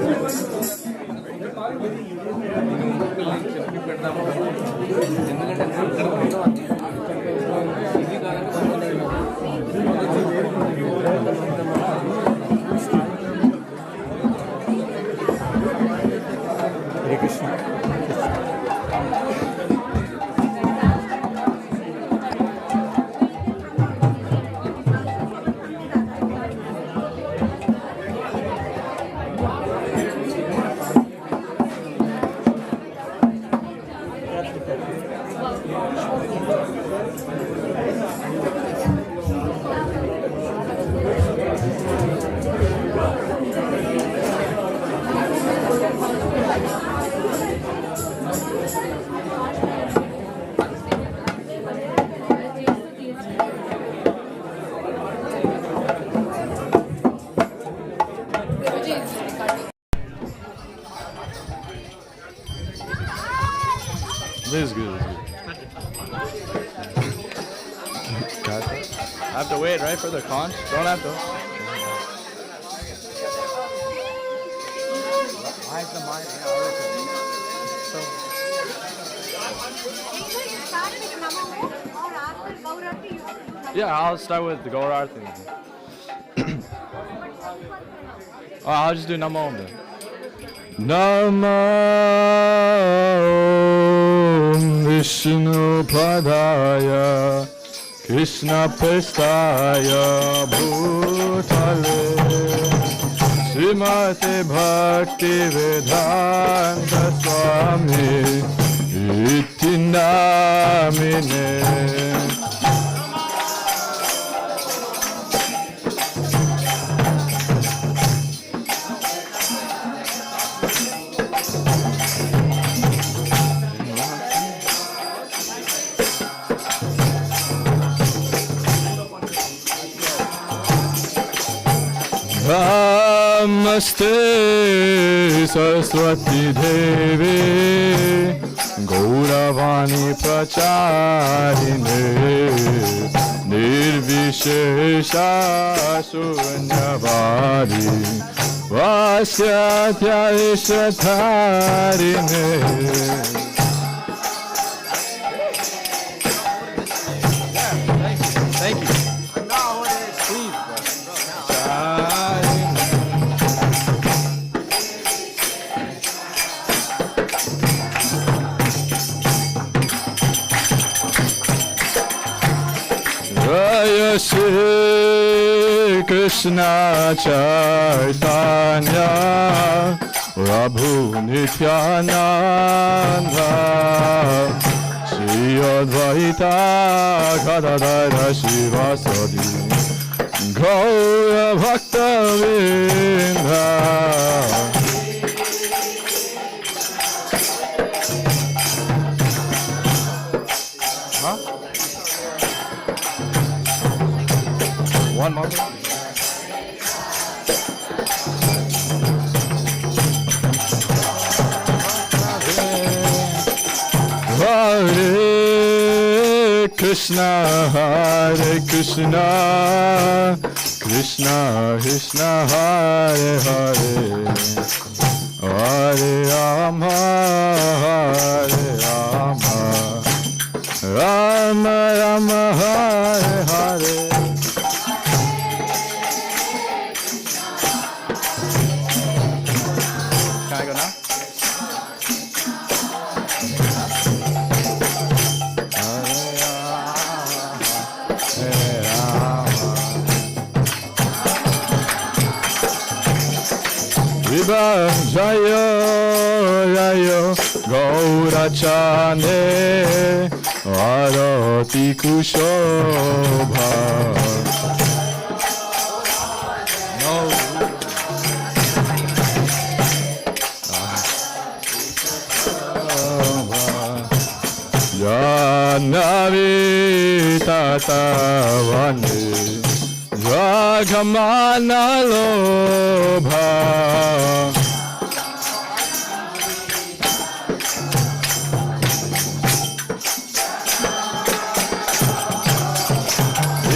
Hare Krishna. This is good. I have to wait, right, for the conch? Don't have to. Why is the mic? Yeah, I'll start with the Gaur Arti. Oh, I'll just do Namo Om then. Namo Vishnu Padaya Krishna Prestaya Bhutale Srimate Bhakti Vedanta Swami Iti Namine Namaste Saraswati Devi Gauravani Pracharine Nirvishesha Sunyavadi Vasyatya Ishatharine Thank you. Jaya Shri Krishna Chaitanya Prabhu Nityananda Shri Advaita Gadadara Shivasadi Gaura Bhakta Vrinda. One more. Hare Krishna, Krishna Krishna, Hare Hare, Hare Rama, Rama Rama, Hare Hare. Can I go now? Viva Jayo Jayo Gaurachane Arati Kushobha. Janavi Tatavani Jagamana Lobha.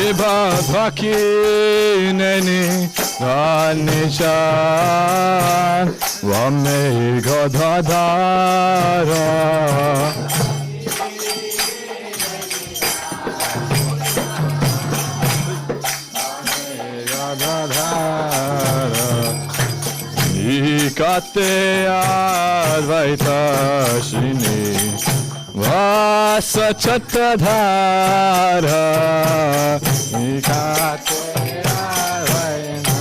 Ibadhaki Neni Dhanishan Vame Godhadara. Ikate Advaita Shini Vasa Chatadhara. Ikate Advaita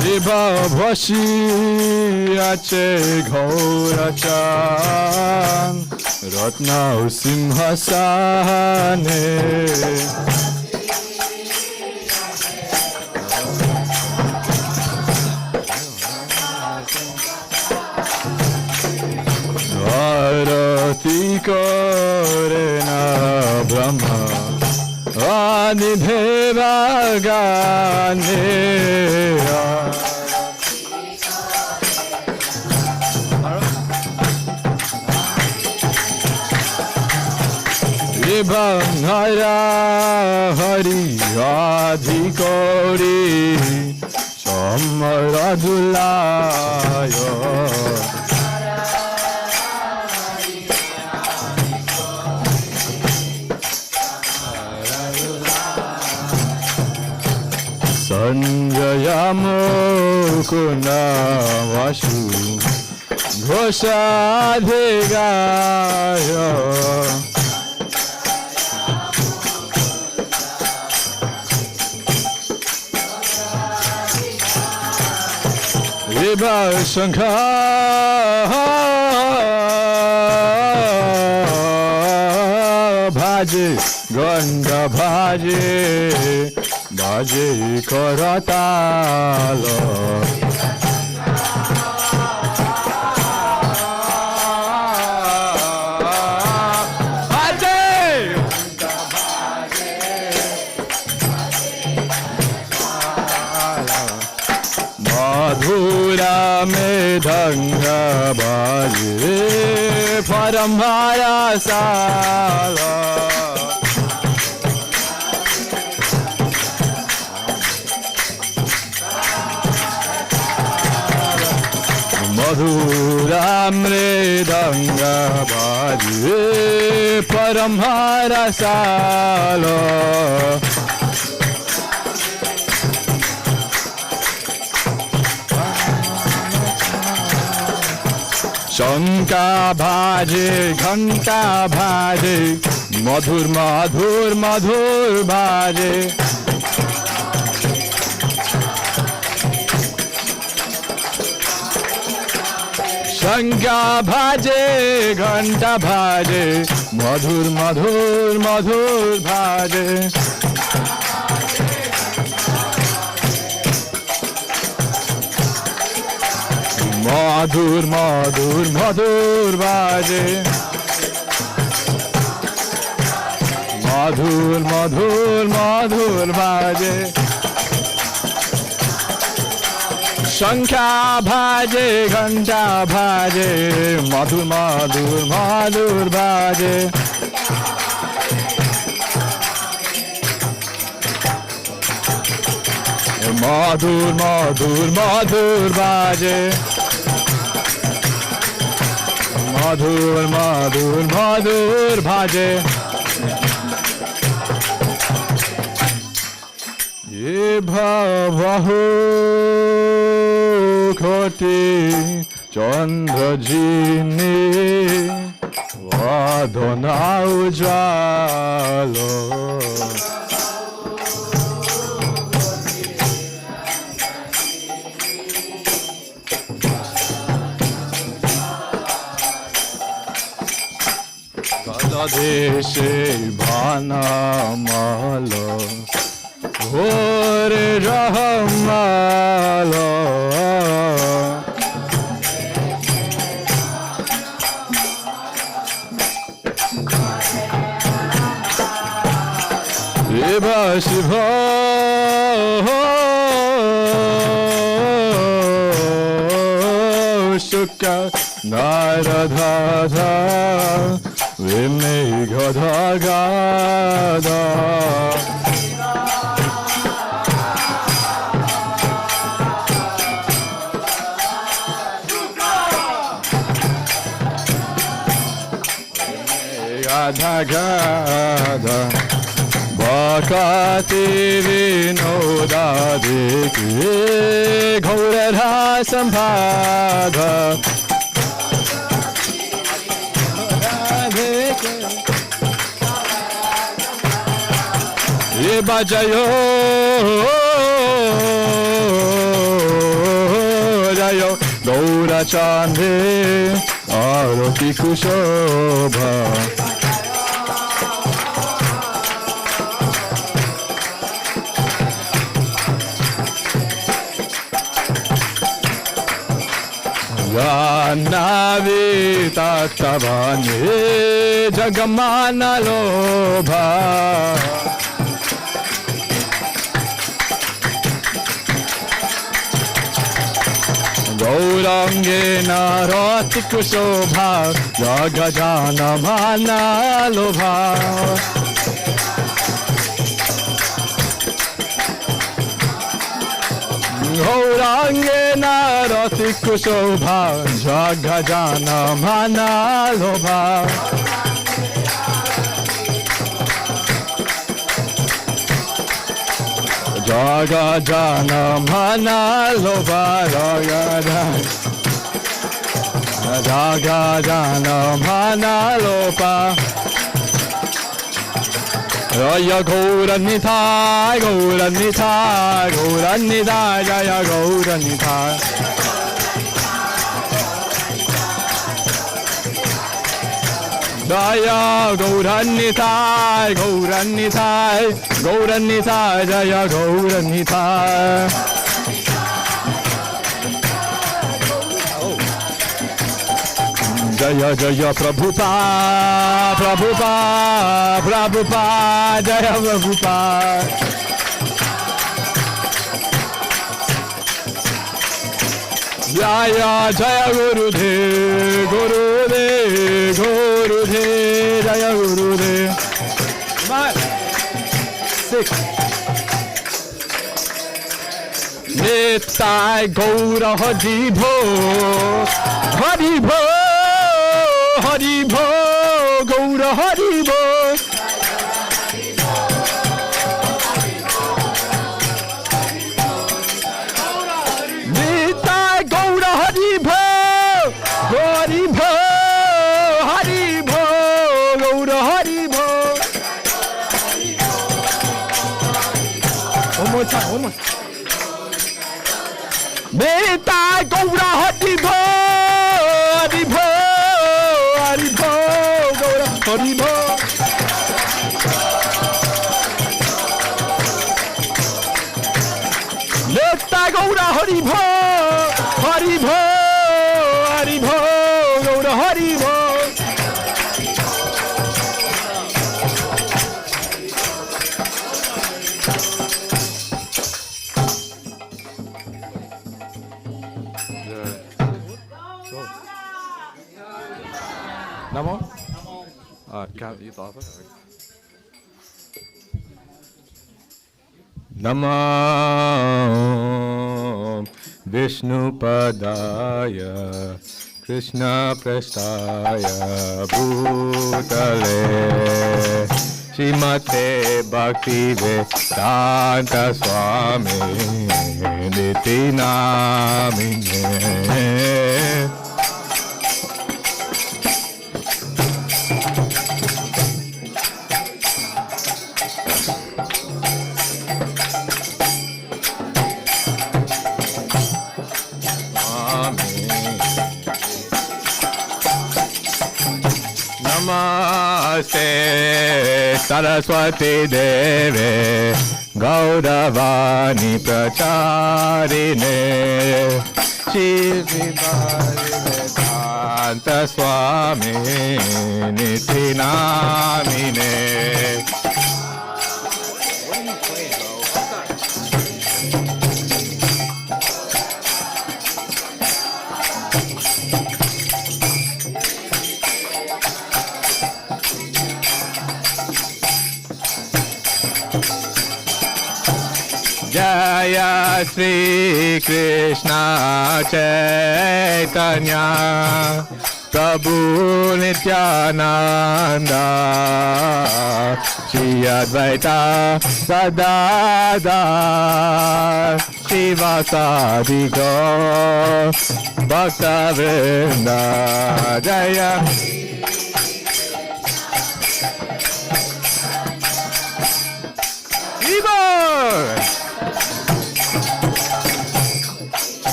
Viva Bhashi Ache Gaurachan Ratna Simhasane. Arati Korena Brahma Adideva Ganeya. Vibhanara Hari Adhikori Samaradulaya. Sanjaya Mukuna Vashu Ghoshadhigaya. Viva Shankar Bhaje Ganga Bhaje Bhaje Karatala. Madhura Medhanga Bhaje Paramhara Sala. Madhura Mridanga Bhaje Paramhara Sala. शंका बाजे घंटा बाजे मधुर मधुर मधुर बाजे शंका बाजे घंटा बाजे मधुर मधुर मधुर बाजे मधुर मधुर मधुर बाजे मधुर मधुर मधुर बाजे शंखा बाजे घंटा बाजे मधुर मधुर मधुर बाजे मधुर मधुर मधुर बाजे मधुर मधुर मधुर बाजे ये भवहु कोटि चंद्र जिनी वादना उजालो देशे भानामालो भोर रहमालो शिव शुक्र Nardha Vimegha-dha-ga-da Vimegha-dha-ga-da Bhakati vinodadiki Gauradha-sambhadha Ye bajayo jayo Gaura Chande Arati Kushobha Navi Tattavane Jagamana Lobha Gaurangena Rati Kushobha Jagajana Mana Lobha Gaurangena Rati Kushobha Jagajana Mana Lobha Jagajana Mana Lobha Jagajana Mana Lobha Jaya Gauranithai Gauranithai Gauranithai Jaya Gauranithai Jaya Gauranithai Gauranithai Gauranithai Jaya Gauranithai Jaya Jaya Prabhupada Prabhupada Prabhupada Jaya Prabhupada Jaya Jaya Gurudev Gurudev Gurudev Jaya Gurudev 5 6 Nittai Gaura Hari Bho Hari Bho Hari Bho Gaura Hari Bho Nittai Gaura Hari Bho Hari Nitai Gaura Hari Bho, Hari Bho, Hari Bho, Gaura Hari Bho. Nitai Gaura Hari Bho, Hari Bho, Hari Bho, Gaura Hari Bho. No more? Can't you thought of it? Namo Vishnu Padaya Krishna Prestaya Bhutale Srimate Bhakti Vedanta Swami Niti Namine. Namaste Saraswati Deve Gauravani Pracharine Shivi Vedanta Swami Niti Namine. Jaya Sri Krishna Chaitanya Prabhu Nityananda Shri Advaita Gadadhar Shivasadi Gaur Bhakta Vrinda Jaya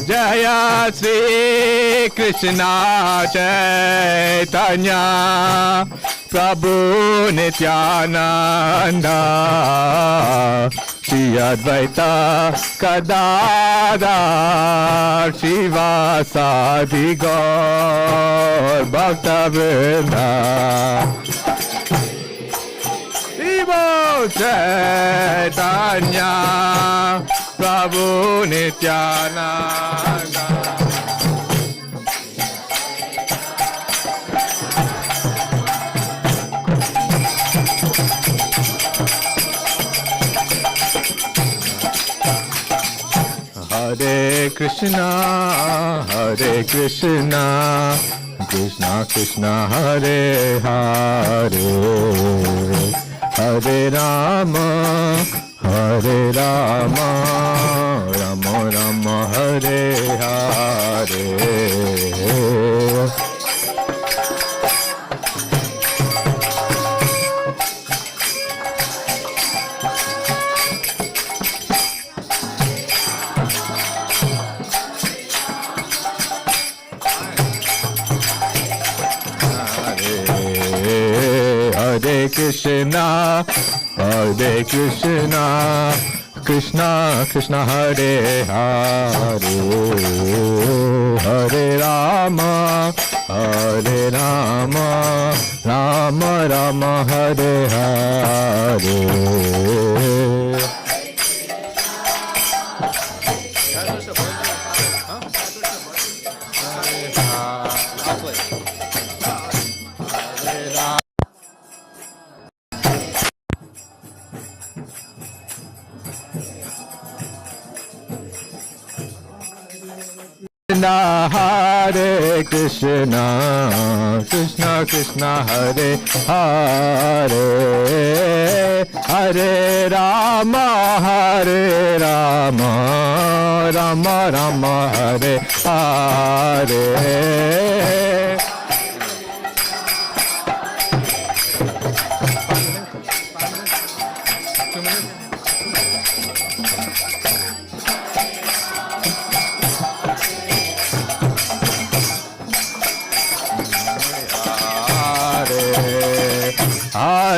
Jaya Sri Krishna Chaitanya Prabhu Nityananda Shri Advaita Gadadhar Shivasadi Gaur Bhakta Vrinda Shiva Chaitanya Prabhu Nityananda. Hare Krishna, Hare Krishna, Krishna Krishna, Hare Hare, Hare Rama, Hare Rama, Rama Rama, Hare Hare. Hare Krishna, Hare Krishna, Krishna Krishna, Hare Hare, Hare Rama, Hare Rama, Rama Rama, Hare Hare. Hare Krishna, Krishna Krishna, Hare Hare, Hare Rama, Hare Rama, Rama Rama, Hare Hare.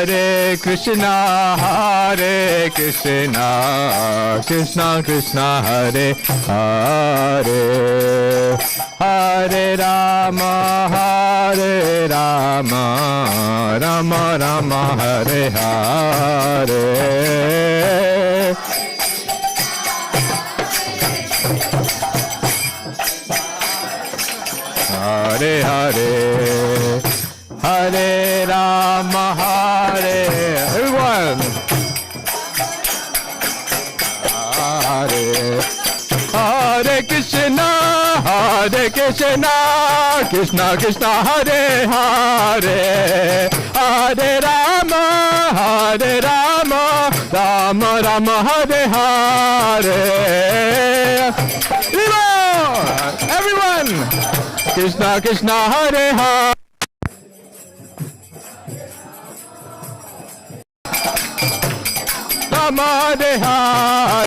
Hare Krishna, Krishna Krishna, Hare Hare, Hare Rama, Rama Rama, Hare Hare. Hare Hare, Hare Rama, Hare, everyone. Hare, Hare Krishna, Krishna Krishna, Hare Hare, Hare Rama, Rama Rama, Hare Hare. Everyone, Krishna Krishna, Hare Hare. Rama, Hare Hare.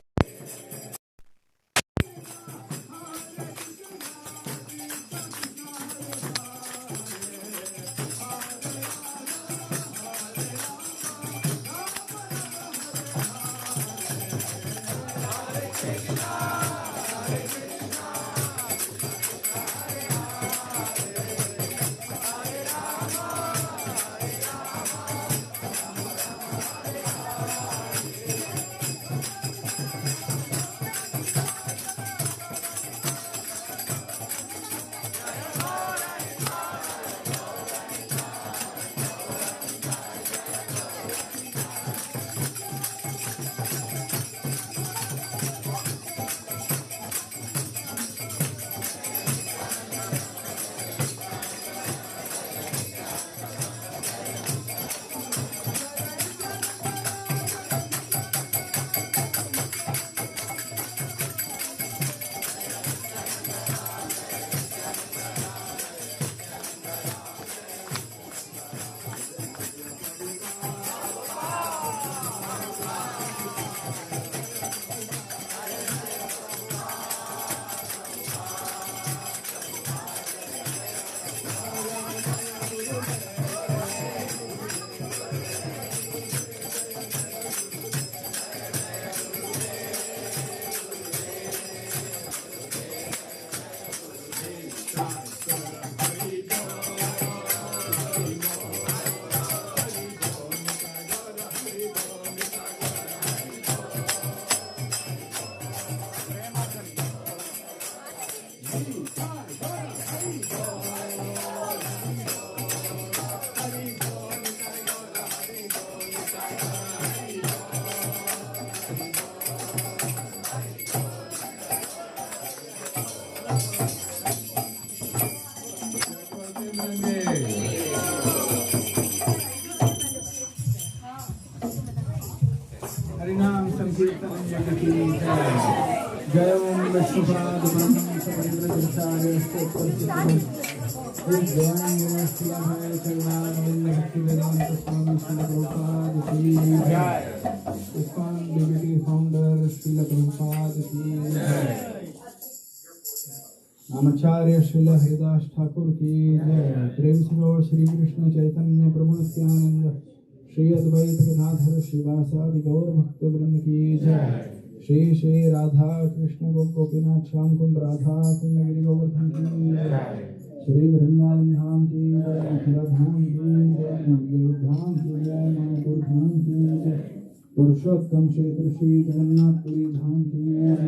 हरिनाम संकीर्तन जय की जय ओम विष्णुपाद ब्रह्म सपरिव्रजचार्य Please join me, Srila Bhai Charanand, Bhaktivedanta Swami Srila Prabhupada ki jai. ISKCON Deputy Founder Srila Prabhupada ki jai. Namacharya Srila Haridas Thakur ki jai. Prem Sro Shri Krishna Chaitanya Prabhu Nityananda Shri Advaita Gadadhar Shivasadi Gaur Bhakta Vrinda ki jai. Shri Shri Radha Krishna Gopinath Shyam Kund Radha Kund Giri Govardhan ki jai. Shri Vrindavan Dham ki jai, Mathura Dham ki jai, Navadvip Dham ki jai, Mayapur Dham ki jai, Purushottam Kshetra Shri Jagannath Puri Dham ki jai,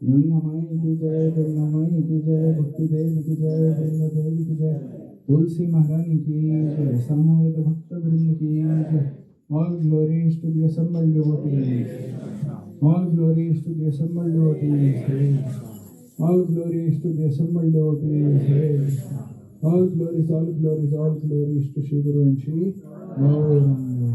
Ganga Mai ki jai, Ganga Mai ki jai, Bhakti Devi ki jai, Vrinda Devi ki jai, Tulsi Maharani ki jai, Samaveta Bhakta Vrinda ki jai. All glories to the assembled devotees. All glories to the assembled devotees. All glories to the assembled devotees. All glories, all glories, all glories to Shri Guru and Shri Gauranga.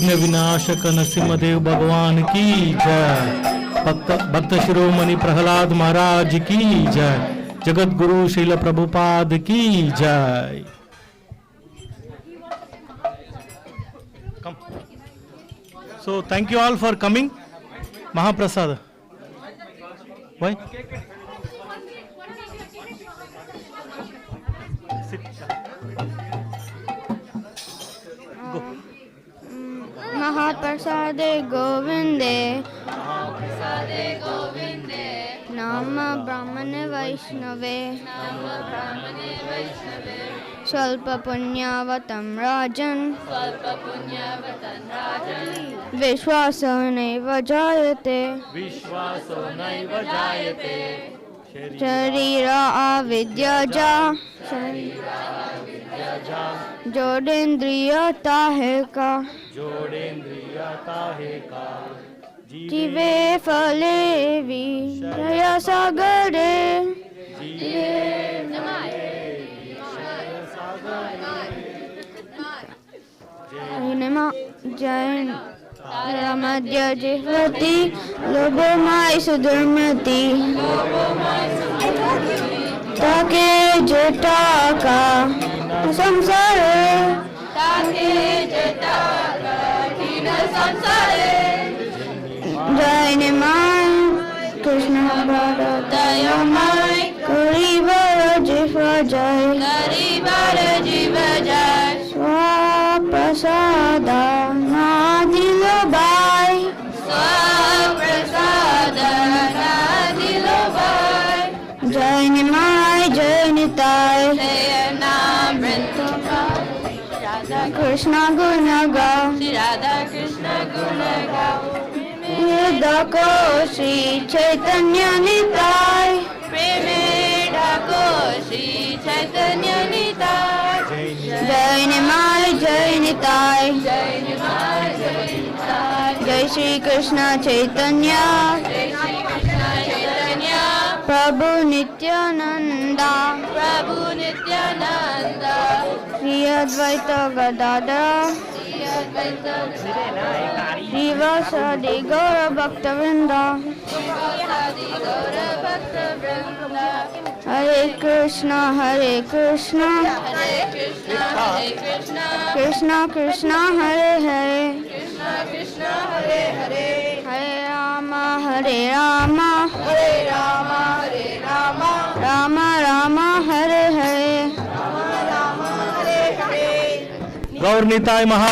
विघ्न विनाशक नरसिंहदेव भगवान की जय। भक्त शिरोमणि प्रहलाद महाराज की जय। जगत गुरु श्रील प्रभुपाद की जय। So thank you all for coming. Mahaprasad. Why? Go. महाप्रसादे गोविंदे नाम ब्राह्मणे वैष्णवे स्वल्प पुण्यावतं राजन् विश्वासो नैव जायते शरीर अविद्या जोडेन्द्रियता है का जीवे फले विषय सागरे जैन मध्य जिह्वति लोभमाय सुदुर्मति ताके जटाका संसारे जय निमाय कृष्ण भारतयमाय करीबर जीव जय स्वप्रसादा नादिलो बाय जय निमाय जय निताय कृष्ण गुण गाओ डाको श्री चैतन्य निताय जय निमाय जय निताय जय श्री कृष्ण चैतन्य प्रभु नित्यानंदा श्री अद्वैत गदाधर श्रीवासादि गौर भक्तवृंदा हरे कृष्णा कृष्णा कृष्णा हरे हरे हरे राम राम राम हरे हरे गौर निताय महा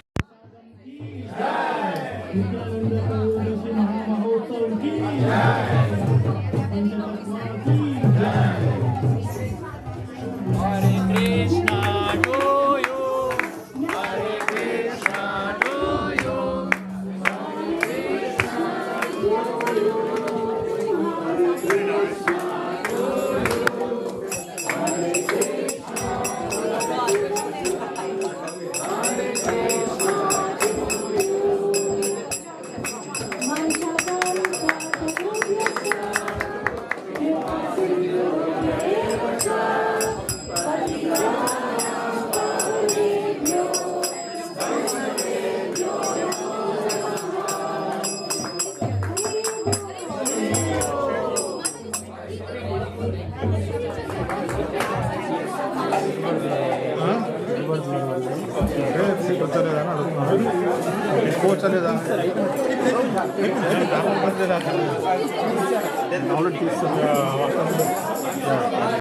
చలేదా